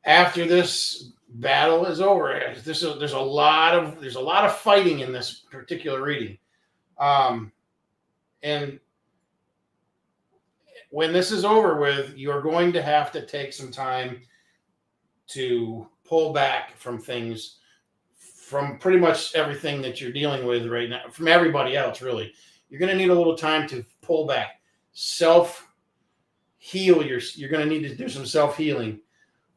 after this battle is over, there's a lot of fighting in this particular reading, and when this is over with, you're going to have to take some time to pull back from things, from pretty much everything that you're dealing with right now, from everybody else, really. You're going to need a little time to pull back, self-heal. You're going to need to do some self-healing,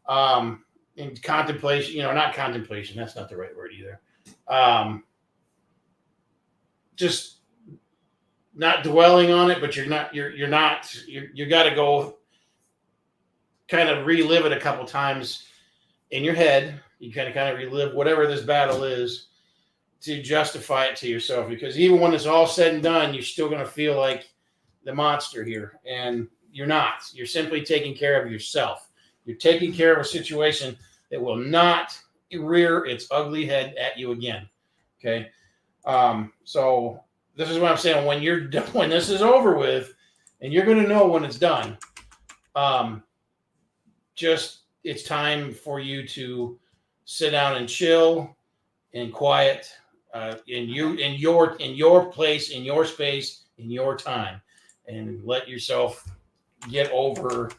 and contemplation, not contemplation. That's not the right word either. Just not dwelling on it, but you got to go kind of relive it a couple times in your head. You kind of relive whatever this battle is to justify it to yourself, because even when it's all said and done, you're still going to feel like the monster here, and you're not. You're simply taking care of yourself. You're taking care of a situation that will not rear its ugly head at you again. Okay. So this is what I'm saying. When you're done, when this is over with, and you're going to know when it's done, just it's time for you to sit down and chill and quiet, in your place, in your space, in your time, and let yourself get over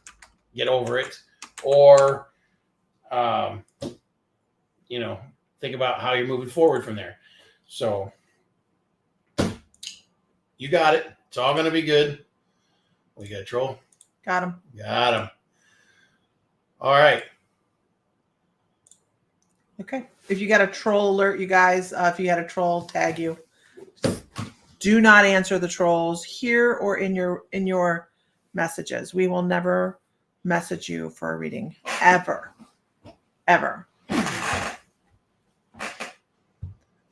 it, or think about how you're moving forward from there. So you got it. It's all going to be good. We got a troll. Got him. All right. Okay. If you got a troll alert, you guys, if you had a troll tag you, do not answer the trolls here or in your messages. We will never message you for a reading, ever.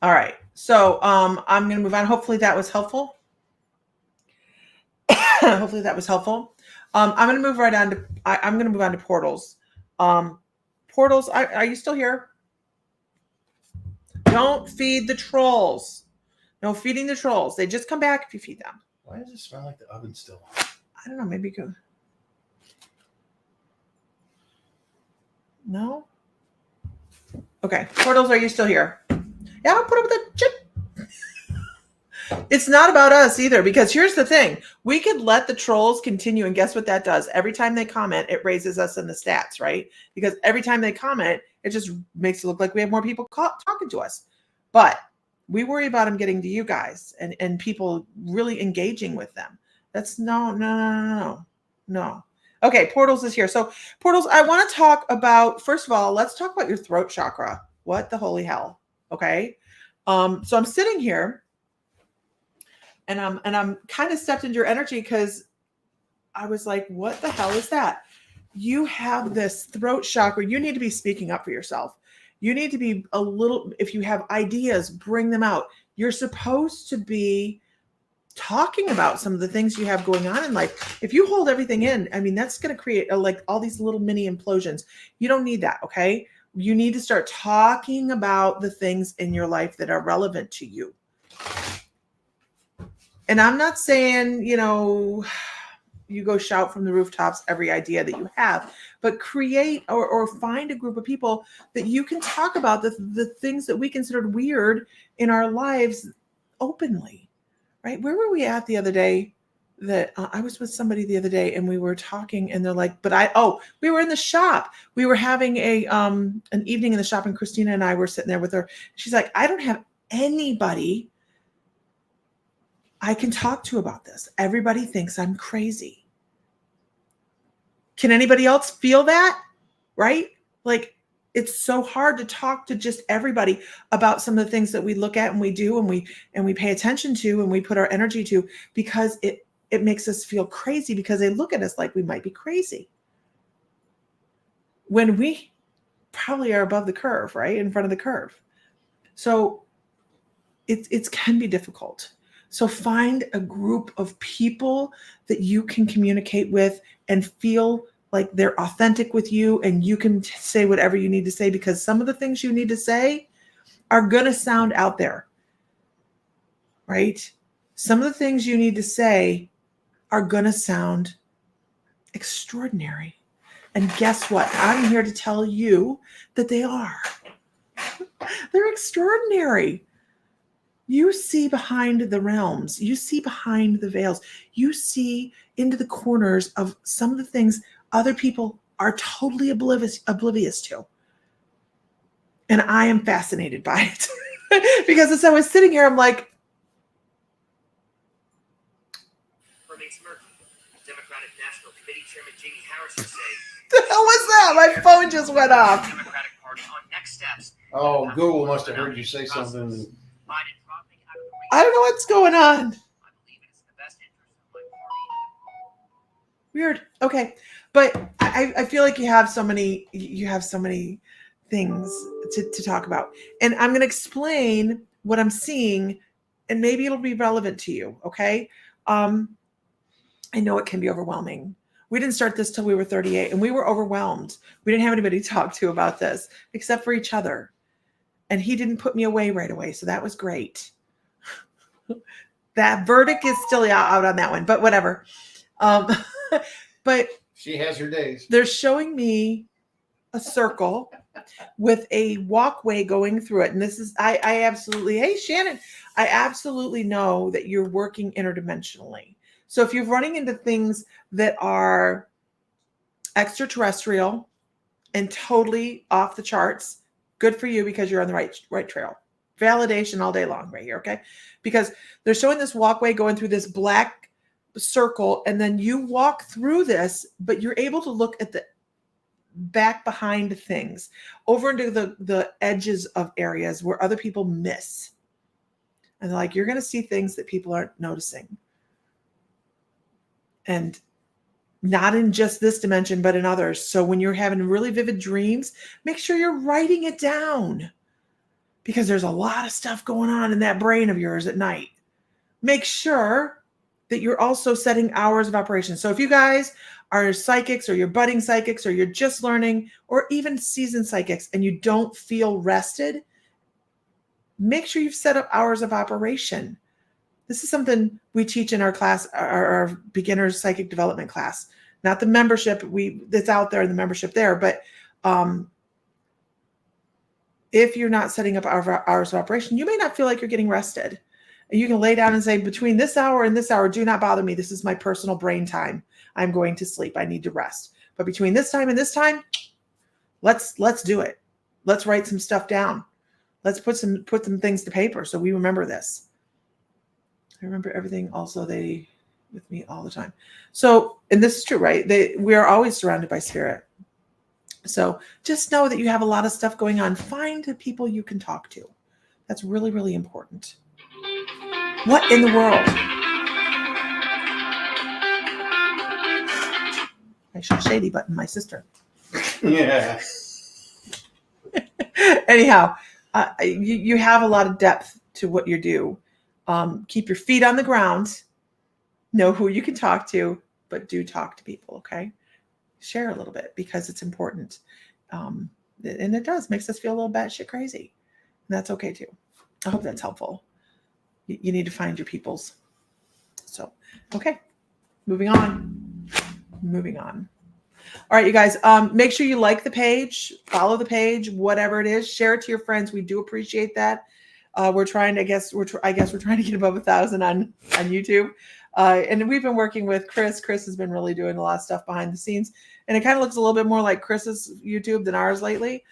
All right. So I'm going to move on. Hopefully that was helpful. I'm going to move right on to, I'm going to move on to portals. Portals, are you still here? Don't feed the trolls. No feeding the trolls. They just come back if you feed them. Why does it smell like the oven's still on? I don't know. Maybe good. No? Okay. Portals, are you still here? Yeah, I'll put up with the chip. It's not about us either, because here's the thing. We could let the trolls continue, and guess what that does? Every time they comment, it raises us in the stats, right? Because every time they comment, it just makes it look like we have more people talking to us. But we worry about them getting to you guys and people really engaging with them. That's no. Okay, portals is here. So portals, I want to talk about, first of all, let's talk about your throat chakra. What the holy hell? Okay. So I'm sitting here and I'm kind of stepped into your energy because I was like, what the hell is that? You have this throat chakra. You need to be speaking up for yourself. You need to be if you have ideas, bring them out. You're supposed to be talking about some of the things you have going on in life. If you hold everything in, I mean, that's going to create like all these little mini implosions. You don't need that. Okay. You need to start talking about the things in your life that are relevant to you. And I'm not saying, you go shout from the rooftops every idea that you have, but create or find a group of people that you can talk about the things that we considered weird in our lives openly, right? Where were we at the other day? That I was with somebody the other day and we were talking and they're like, we were in the shop. We were having an evening in the shop and Christina and I were sitting there with her. She's like, I don't have anybody I can talk to about this. Everybody thinks I'm crazy. Can anybody else feel that? Right? Like, it's so hard to talk to just everybody about some of the things that we look at and we do and we pay attention to and we put our energy to, because it makes us feel crazy because they look at us like we might be crazy. When we probably are above the curve, right? In front of the curve. So it can be difficult. So find a group of people that you can communicate with and feel like they're authentic with you and you can say whatever you need to say, because some of the things you need to say are going to sound out there, right? Some of the things you need to say are going to sound extraordinary. And guess what? I'm here to tell you that they are. They're extraordinary. You see behind the realms. You see behind the veils. You see into the corners of some of the things other people are totally oblivious to. And I am fascinated by it. Because as I was sitting here, I'm like, Democratic National Committee Chairman Jamie Harrison say, the hell was that? My phone just went off. Democratic Party on next steps. Oh, Google must have heard you say something. Biden dropping out of the race. I don't know what's going on. I believe it is in the best interest of my party. Weird. Okay. But I feel like you have so many things to talk about. And I'm going to explain what I'm seeing, and maybe it'll be relevant to you. Okay. I know it can be overwhelming. We didn't start this till we were 38, and we were overwhelmed. We didn't have anybody to talk to about this except for each other. And he didn't put me away right away. So that was great. That verdict is still out on that one, but whatever. But She has her days. they're showing me a circle with a walkway going through it. And this is, I absolutely, hey, Shannon, I absolutely know that you're working interdimensionally. So if you're running into things that are extraterrestrial and totally off the charts, good for you, because you're on the right trail. Validation all day long right here, okay? Because they're showing this walkway going through this black circle, and then you walk through this, but you're able to look at the back behind things, over into the edges of areas where other people miss. And like, you're going to see things that people aren't noticing. And not in just this dimension, but in others. So when you're having really vivid dreams, make sure you're writing it down, because there's a lot of stuff going on in that brain of yours at night. Make sure that you're also setting hours of operation. So if you guys are psychics, or you're budding psychics, or you're just learning, or even seasoned psychics, and you don't feel rested, make sure you've set up hours of operation. This is something we teach in our class, our beginner's psychic development class, not the membership that's out there in the membership there. But if you're not setting up hours of operation, you may not feel like you're getting rested. You can lay down and say, between this hour and this hour, do not bother me. This is my personal brain time. I'm going to sleep. I need to rest. But between this time and this time, let's do it. Let's write some stuff down. Let's put some things to paper so we remember this. I remember everything. Also, they with me all the time. So, and this is true, right? We are always surrounded by spirit. So just know that you have a lot of stuff going on. Find the people you can talk to. That's really, really important. What in the world? I should shady button my sister. Yeah. Anyhow, you have a lot of depth to what you do. Keep your feet on the ground. Know who you can talk to, but do talk to people, okay? Share a little bit, because it's important. And it makes us feel a little batshit crazy. And that's okay too. I hope that's helpful. You need to find your peoples. So, okay, moving on. All right, you guys, make sure you like the page, follow the page, whatever it is, share it to your friends. We do appreciate that. We're trying to, I guess we're trying to get above 1,000 on YouTube. And we've been working with Chris. Chris has been really doing a lot of stuff behind the scenes, and it kind of looks a little bit more like Chris's YouTube than ours lately.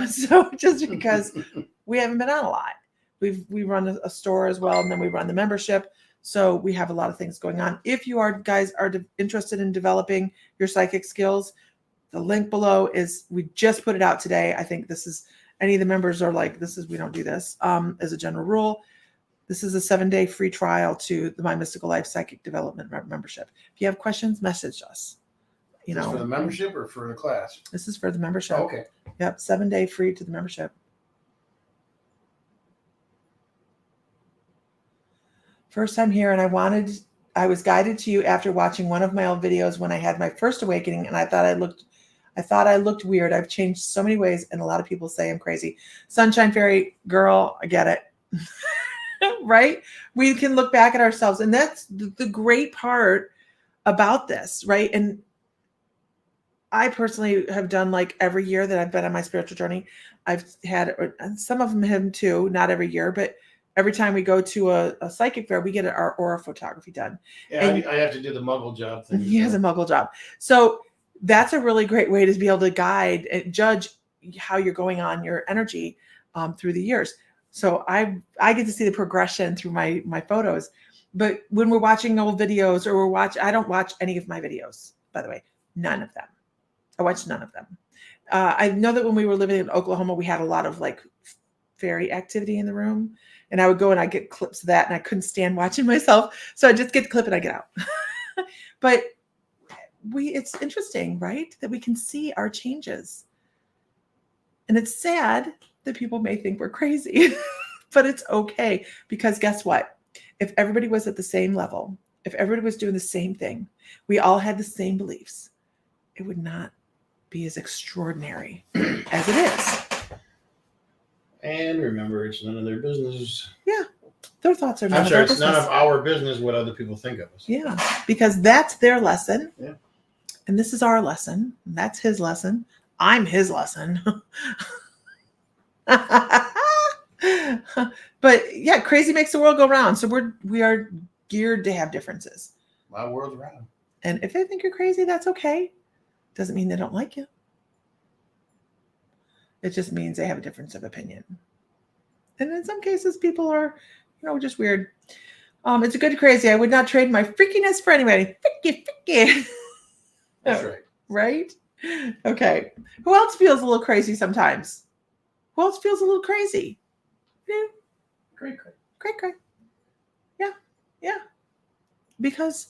So just because we haven't been on a lot, we run a store as well, and then we run the membership. So we have a lot of things going on. If you guys are interested in developing your psychic skills, the link below is, we just put it out today. I think this is, any of the members are like, we don't do this as a general rule. This is a 7-day free trial to the My Mystical Life Psychic Development membership. If you have questions, message us. Is this for the membership or for the class? This is for the membership. Okay. Yep, 7-day free to the membership. First time here, and I was guided to you after watching one of my old videos when I had my first awakening, and I thought I looked weird. I've changed so many ways, and a lot of people say I'm crazy. Sunshine Fairy girl, I get it. Right? We can look back at ourselves, and that's the great part about this, right? And I personally have done like every year that I've been on my spiritual journey, I've had, and some of them him too, not every year, but every time we go to a psychic fair, we get our aura photography done. Yeah, And- I have to do the muggle job thing. He has a muggle job. So that's a really great way to be able to guide and judge how you're going on your energy through the years. So I get to see the progression through my photos. But when we're watching old videos or I don't watch any of my videos, by the way, none of them. I watched none of them. I know that when we were living in Oklahoma, we had a lot of like fairy activity in the room. And I would go and I'd get clips of that and I couldn't stand watching myself. So I just get the clip and I get out. But it's interesting, right? That we can see our changes. And it's sad that people may think we're crazy, but it's okay. Because guess what? If everybody was at the same level, if everybody was doing the same thing, we all had the same beliefs, it would not be as extraordinary as it is. And remember, it's none of their business. Yeah. Their thoughts are none I'm of sorry, their it's none business. of our business what other people think of us. Yeah, because that's their lesson. Yeah. And this is our lesson. And that's his lesson. I'm his lesson. But yeah, crazy makes the world go round. So we are geared to have differences. My world's round. And if they think you're crazy, that's okay. Doesn't mean they don't like you. It just means they have a difference of opinion. And in some cases, people are, just weird. It's a good crazy. I would not trade my freakiness for anybody. Freaky. That's right. Right? Okay. Who else feels a little crazy sometimes? Who else feels a little crazy? Yeah. Great. Great. Yeah. Because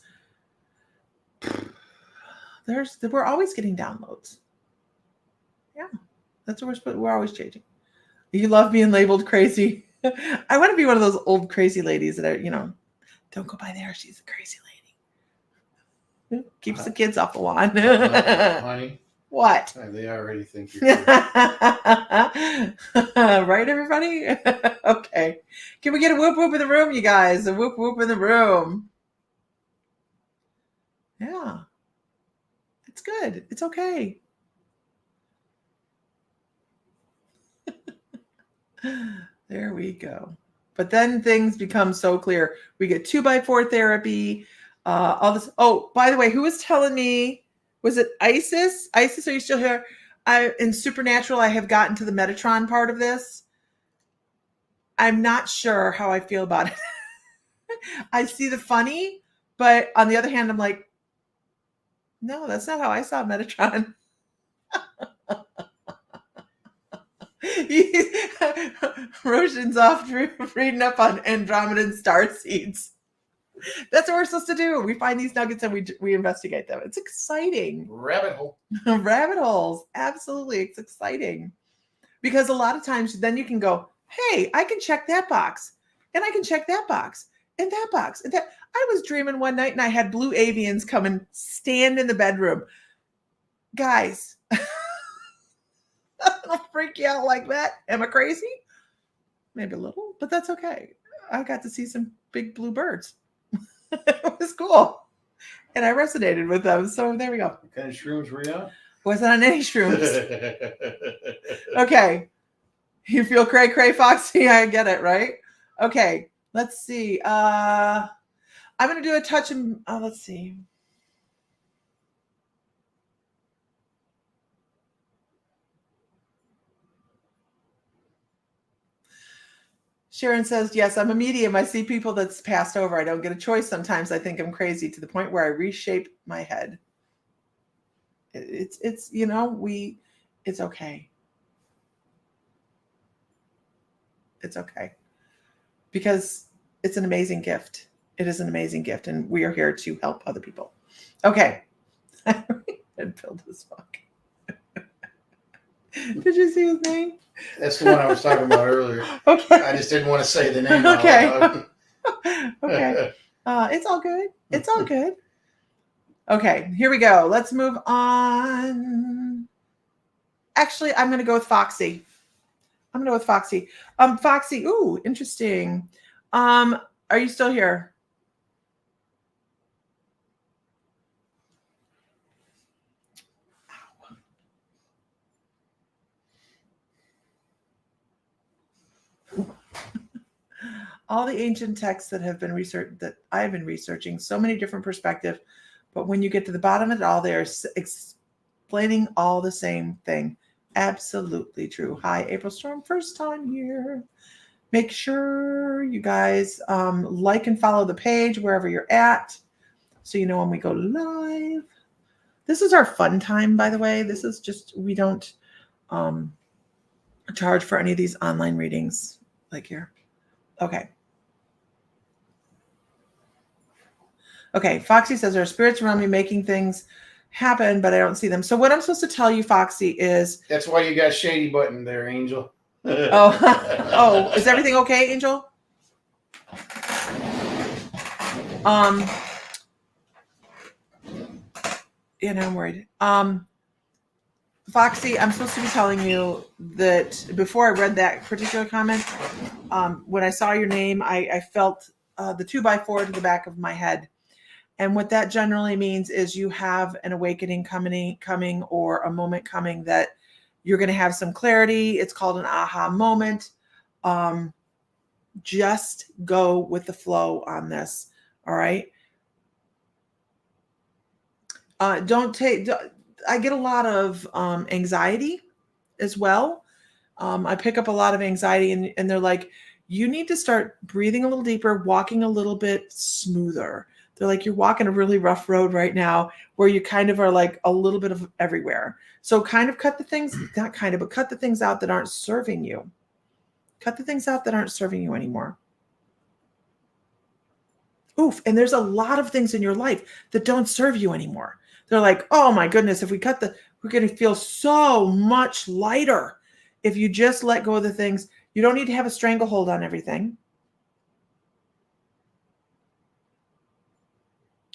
we're always getting downloads. Yeah. That's what we're always changing. You love being labeled crazy. I want to be one of those old crazy ladies that are, don't go by there. She's a crazy lady. Keeps the kids off the lawn. Honey, What? they already think you're crazy. Right, everybody? Okay. Can we get a whoop whoop in the room, you guys? A whoop whoop in the room. Yeah. It's good. It's okay. There we go. But then things become so clear. We get 2x4 therapy, all this. Oh, by the way, who was telling me, was it Isis? Isis, are you still here? In Supernatural, I have gotten to the Metatron part of this. I'm not sure how I feel about it. I see the funny, but on the other hand, I'm like, no, that's not how I saw Metatron. Roshan's off reading up on Andromedan star seeds. That's what we're supposed to do. We find these nuggets and we investigate them. It's exciting. Rabbit hole. Rabbit holes. Absolutely. It's exciting. Because a lot of times then you can go, hey, I can check that box. And I can check that box. And that box. And that. I was dreaming one night and I had blue avians come and stand in the bedroom. Guys, I'll freak you out like that. Am I crazy? Maybe a little, but that's okay. I got to see some big blue birds. It was cool. And I resonated with them. So there we go. What kind of shrooms were you on? Wasn't on any shrooms. Okay. You feel cray, Foxy? I get it, right? Okay. Let's see. I'm going to do a touch and let's see. Sharon says, yes, I'm a medium. I see people that's passed over. I don't get a choice. Sometimes I think I'm crazy to the point where I reshape my head. It's it's okay. It's okay. Because it's an amazing gift. It is an amazing gift. And we are here to help other people. Okay. And filled as fuck. Did you see his name? That's the one I was talking about earlier. Okay. I just didn't want to say the name. Okay. Okay. It's all good. It's all good. Okay, here we go. Let's move on. Actually, I'm going to go with Foxy. Foxy. Ooh, interesting. Are you still here? all the ancient texts that have been researched, that I've been researching, so many different perspectives, but when you get to the bottom of it all, they're explaining all the same thing. Absolutely true. Hi, April Storm, first time here. Make sure you guys like and follow the page wherever you're at, so you know when we go live. This is our fun time, by the way. This is just, we don't charge for any of these online readings like here. Okay. Okay, Foxy says there are spirits around me making things happen, but I don't see them. So what I'm supposed to tell you, Foxy, is That's why you got shady button there, Angel. oh, is everything okay, Angel? Yeah, now I'm worried. Foxy, I'm supposed to be telling you that before I read that particular comment, when I saw your name, I felt the 2x4 to the back of my head. And what that generally means is you have an awakening coming or a moment coming that you're going to have some clarity. It's called an aha moment. Just go with the flow on this. All right. I get a lot of anxiety as well. I pick up a lot of anxiety and they're like, you need to start breathing a little deeper, walking a little bit smoother. They're like, you're walking a really rough road right now where you kind of are like a little bit of everywhere. So kind of cut the things, not kind of, but cut the things out that aren't serving you. Cut the things out that aren't serving you anymore. Oof. And there's a lot of things in your life that don't serve you anymore. They're like, oh my goodness, if we cut we're going to feel so much lighter. If you just let go of the things, you don't need to have a stranglehold on everything.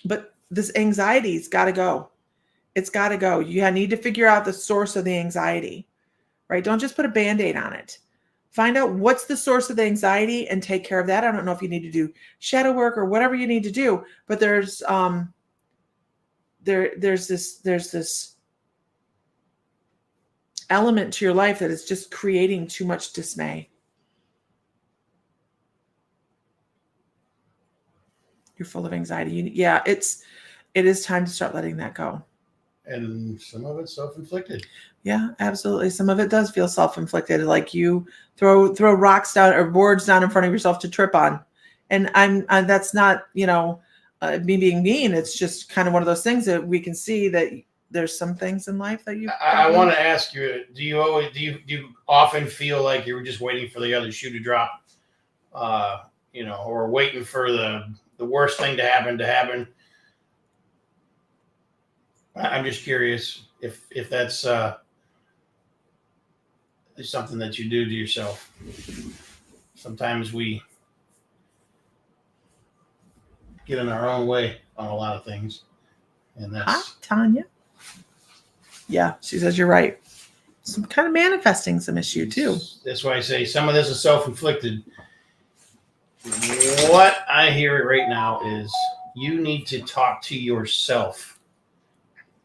But this anxiety's got to go. It's got to go. You need to figure out the source of the anxiety, right? Don't just put a Band-Aid on it. Find out what's the source of the anxiety and take care of that. I don't know if you need to do shadow work or whatever you need to do, but there's this element to your life that is just creating too much dismay. You're full of anxiety. It is time to start letting that go. And some of it's self-inflicted. Yeah, absolutely. Some of it does feel self-inflicted, like you throw rocks down or boards down in front of yourself to trip on. And that's not, me being mean. It's just kind of one of those things that we can see that there's some things in life that you. I want to ask you: do you often feel like you're just waiting for the other shoe to drop, or waiting for the worst thing to happen? I'm just curious if that's something that you do to yourself. Sometimes we get in our own way on a lot of things, and that's. Hi, Tanya. Yeah, she says you're right. Some kind of manifesting some issue too. That's why I say some of this is self-inflicted. What I hear right now is you need to talk to yourself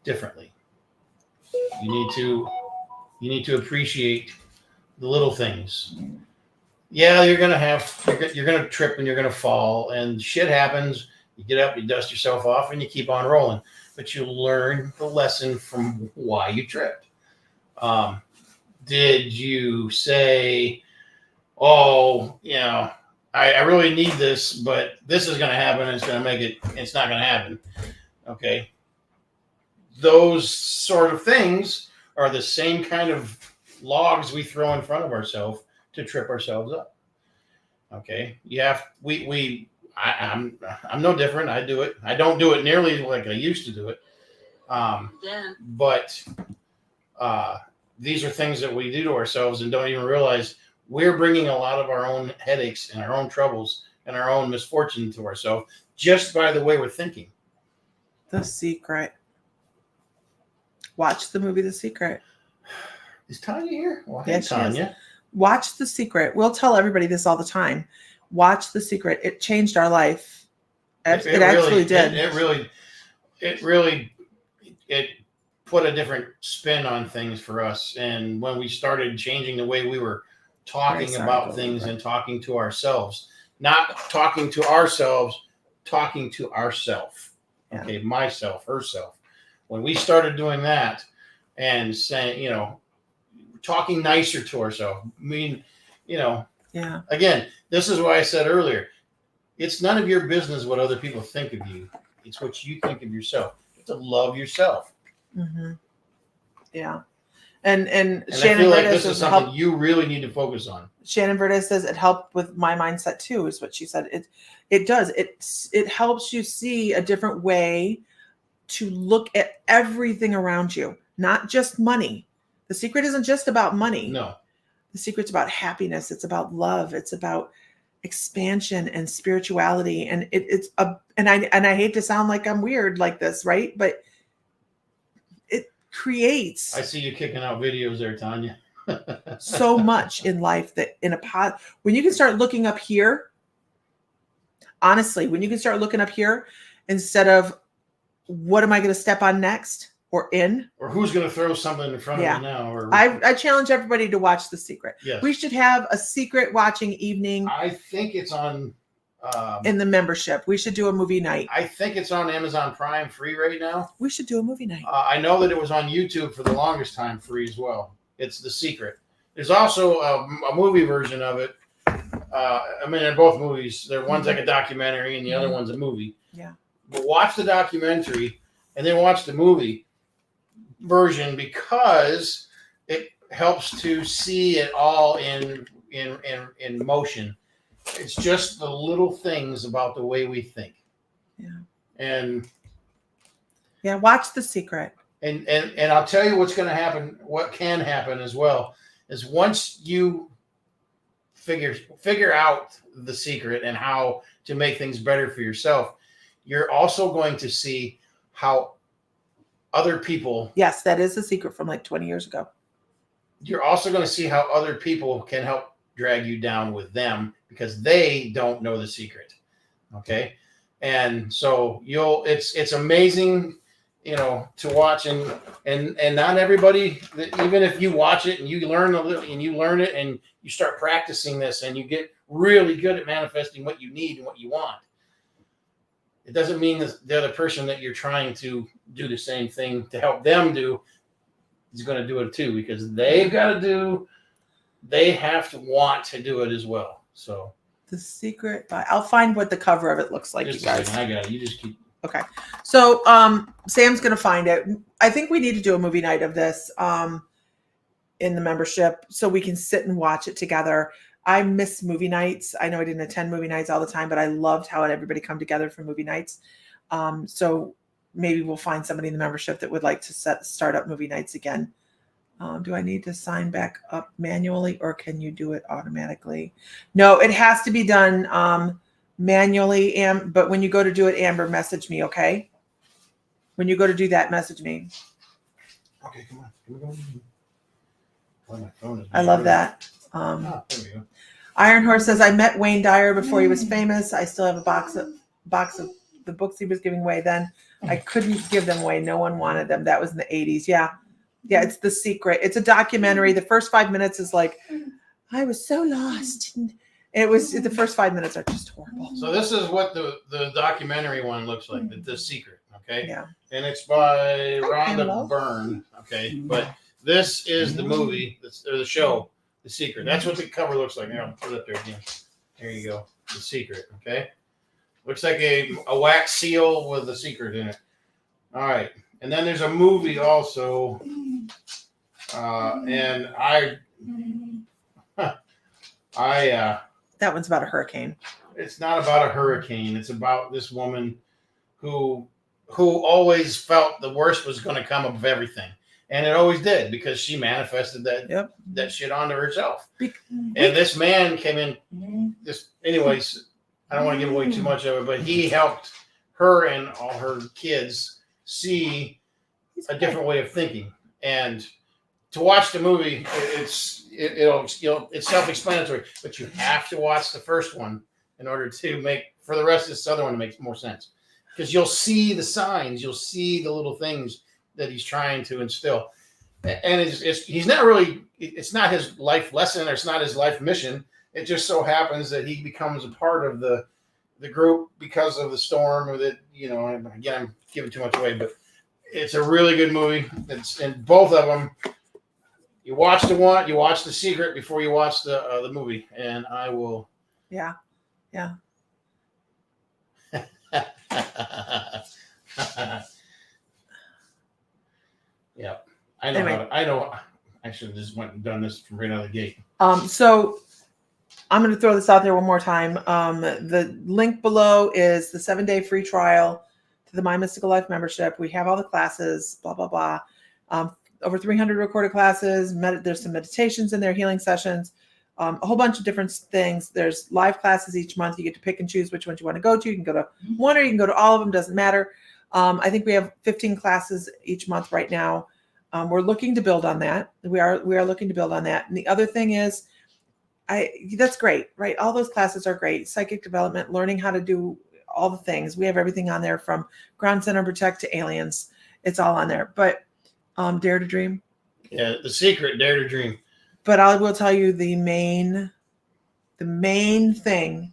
differently. You need to appreciate the little things. Yeah, you're gonna trip and you're gonna fall, and shit happens. You get up, you dust yourself off, and you keep on rolling. But you learn the lesson from why you tripped. Did you say, "Oh, I really need this, but this is going to happen. And it's not going to happen." Okay. Those sort of things are the same kind of logs we throw in front of ourselves to trip ourselves up. Okay. I'm no different. I do it. I don't do it nearly like I used to do it. But these are things that we do to ourselves and don't even realize we're bringing a lot of our own headaches and our own troubles and our own misfortune to ourselves just by the way we're thinking. The Secret. Watch the movie The Secret. Is Tanya here? Well, yes, Tanya. Watch The Secret. We'll tell everybody this all the time. Watch The Secret. It changed our life. It actually did. It really put a different spin on things for us. And when we started changing the way we were talking about things and talking to ourselves, not talking to ourselves, talking to ourself. Yeah. Okay, myself, herself. When we started doing that and saying, talking nicer to ourselves, I mean, Yeah. again, this is why I said earlier, it's none of your business what other people think of you. It's what you think of yourself. You have to love yourself. Mm-hmm. Yeah. And And Shannon I feel like Verdes this is says something you really need to focus on. Shannon Verdes says it helped with my mindset too, is what she said. It does. It helps you see a different way to look at everything around you, not just money. The secret isn't just about money. No. The secret's about happiness. It's about love. It's about expansion and spirituality. And and I hate to sound like I'm weird like this, right? But it creates I see you kicking out videos there, Tanya. so much in life that when you can start looking up here, honestly, when you can start looking up here instead of what am I going to step on next or in, or who's going to throw something in front of me now? Or I challenge everybody to watch The Secret. Yes. We should have a secret watching evening I think it's on. in the membership. We should do a movie night. I think it's on Amazon Prime free right now. We should do a movie night. I know that it was on YouTube for the longest time free as well. It's The Secret. There's also a movie version of it. I mean, they're both movies. One's like a documentary and the other one's a movie. Yeah. But watch the documentary and then watch the movie version because it helps to see it all in motion. It's just the little things about the way we think. Yeah. And yeah, watch The Secret. And I'll tell you what's going to happen. What can happen as well is once you figure out the secret and how to make things better for yourself, you're also going to see how other people. Yes, that is a secret from like 20 years ago. You're also going to see how other people can help drag you down with them because they don't know the secret. Okay. And so it's amazing, to watch and not everybody, even if you watch it and you learn a little and you learn it and you start practicing this and you get really good at manifesting what you need and what you want. It doesn't mean that the other person that you're trying to do the same thing to help them do is going to do it too, because they have to want to do it as well. So The Secret I'll find what the cover of it looks like, just you guys. a second, I got it. You just keep. Okay. So Sam's gonna find it. I think we need to do a movie night of this in the membership so we can sit and watch it together. I miss movie nights. I know I didn't attend movie nights all the time, but I loved how everybody come together for movie nights. So maybe we'll find somebody in the membership that would like to start up movie nights again. Do I need to sign back up manually or can you do it automatically? No, it has to be done manually. But when you go to do it, Amber, message me, okay? When you go to do that, message me. Okay, come on. Oh, my phone is I love that. there we go. Iron Horse says, I met Wayne Dyer before he was famous. I still have a box of the books he was giving away then. I couldn't give them away. No one wanted them. That was in the 80s. Yeah. Yeah, it's The Secret. It's a documentary. The first 5 minutes is like, I was so lost. The first 5 minutes are just horrible. So this is what the documentary one looks like, the Secret, okay? Yeah. And it's by Rhonda Pamela. Byrne, okay? But this is the movie, or the show, The Secret. That's what the cover looks like. Now, put it up there again. There you go, The Secret, okay? Looks like a wax seal with a secret in it. All right. And then there's a movie also, and That one's about a hurricane. it's not about a hurricane. It's about this woman who always felt the worst was going to come of everything, and it always did because she manifested that shit onto herself. And this man came in. Anyways, I don't want to give away too much of it, but he helped her and all her kids see a different way of thinking. And to watch the movie, it's self-explanatory, but you have to watch the first one in order to make for the rest of this other one to make more sense, because you'll see the signs, you'll see the little things that he's trying to instill, and he's not really. It's not his life lesson, or it's not his life mission. it just so happens that he becomes a part of the group because of the storm, or that, again, I'm giving too much away, but it's a really good movie. And both of them, you watch The Secret before you watch the movie, and I will. Yeah. Yeah, I know. Anyway. I know. I should have just went and done this from right out of the gate. So I'm going to throw this out there one more time. The link below is the 7-day free trial to the My Mystical Life membership. We have all the classes, blah, blah, blah. Over 300 recorded classes. There's some meditations in there, healing sessions, a whole bunch of different things. There's live classes each month. You get to pick and choose which ones you want to go to. You can go to one or you can go to all of them. Doesn't matter. I think we have 15 classes each month right now. We're looking to build on that. We are looking to build on that. And the other thing is, that's great, right? All those classes are great. Psychic development, learning how to do all the things. We have everything on there from Ground Center Protect to Aliens. It's all on there. But Dare to Dream. Yeah, The Secret, Dare to Dream. But I will tell you the main thing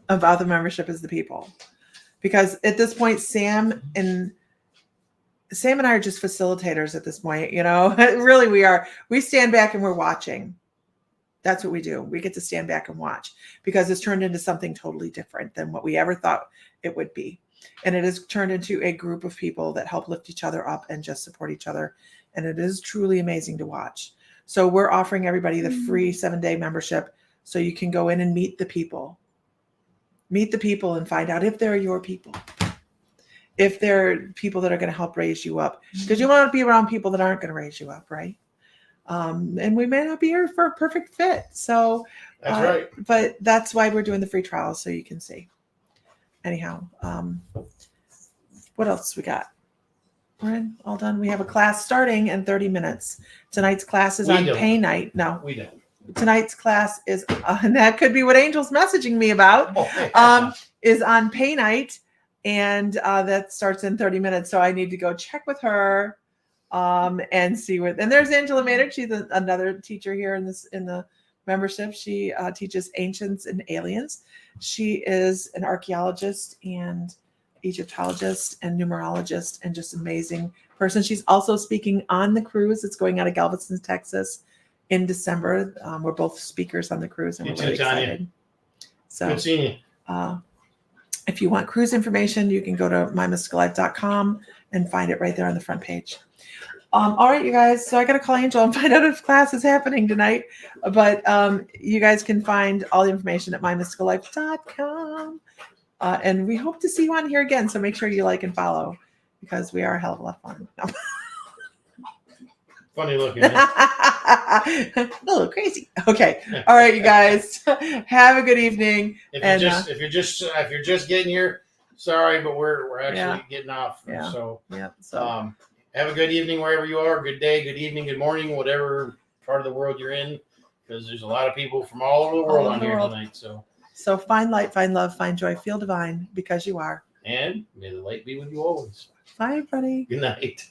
about the membership is the people. Because at this point, Sam and I are just facilitators at this point, really we are. We stand back and we're watching. That's what we do. We get to stand back and watch because it's turned into something totally different than what we ever thought it would be. And it has turned into a group of people that help lift each other up and just support each other. And it is truly amazing to watch. So we're offering everybody the free 7-day membership so you can go in and meet the people. Meet the people and find out if they're your people. If they're people that are going to help raise you up. Because you want to be around people that aren't going to raise you up, right? And we may not be here for a perfect fit. So That's right. But that's why we're doing the free trial, so you can see. Anyhow, what else we got? We're all done. We have a class starting in 30 minutes. Tonight's class is We on don't. pay night. No, We don't. tonight's class is, and that could be what Angel's messaging me about, is on pay night. And that starts in 30 minutes. So I need to go check with her and see what. And there's Angela Maynard. She's another teacher here in the membership. She teaches Ancients and Aliens. She is an archaeologist and Egyptologist and numerologist and just amazing person. She's also speaking on the cruise that's going out of Galveston, Texas in December. We're both speakers on the cruise and we're really excited. So good seeing you. If you want cruise information, you can go to mymysticallife.com and find it right there on the front page. All right, you guys. So I got to call Angel and find out if class is happening tonight. But you guys can find all the information at mymysticallife.com. And we hope to see you on here again. So make sure you like and follow because we are a hell of a lot of fun. No. Funny looking. A little crazy. Okay. All right, you guys. Have a good evening. If you're just getting here, sorry, but we're actually getting off. Yeah. So So have a good evening wherever you are. Good day, good evening, good morning, whatever part of the world you're in, because there's a lot of people from all over the world on here tonight. So find light, find love, find joy, feel divine because you are. And may the light be with you always. Bye, everybody. Good night.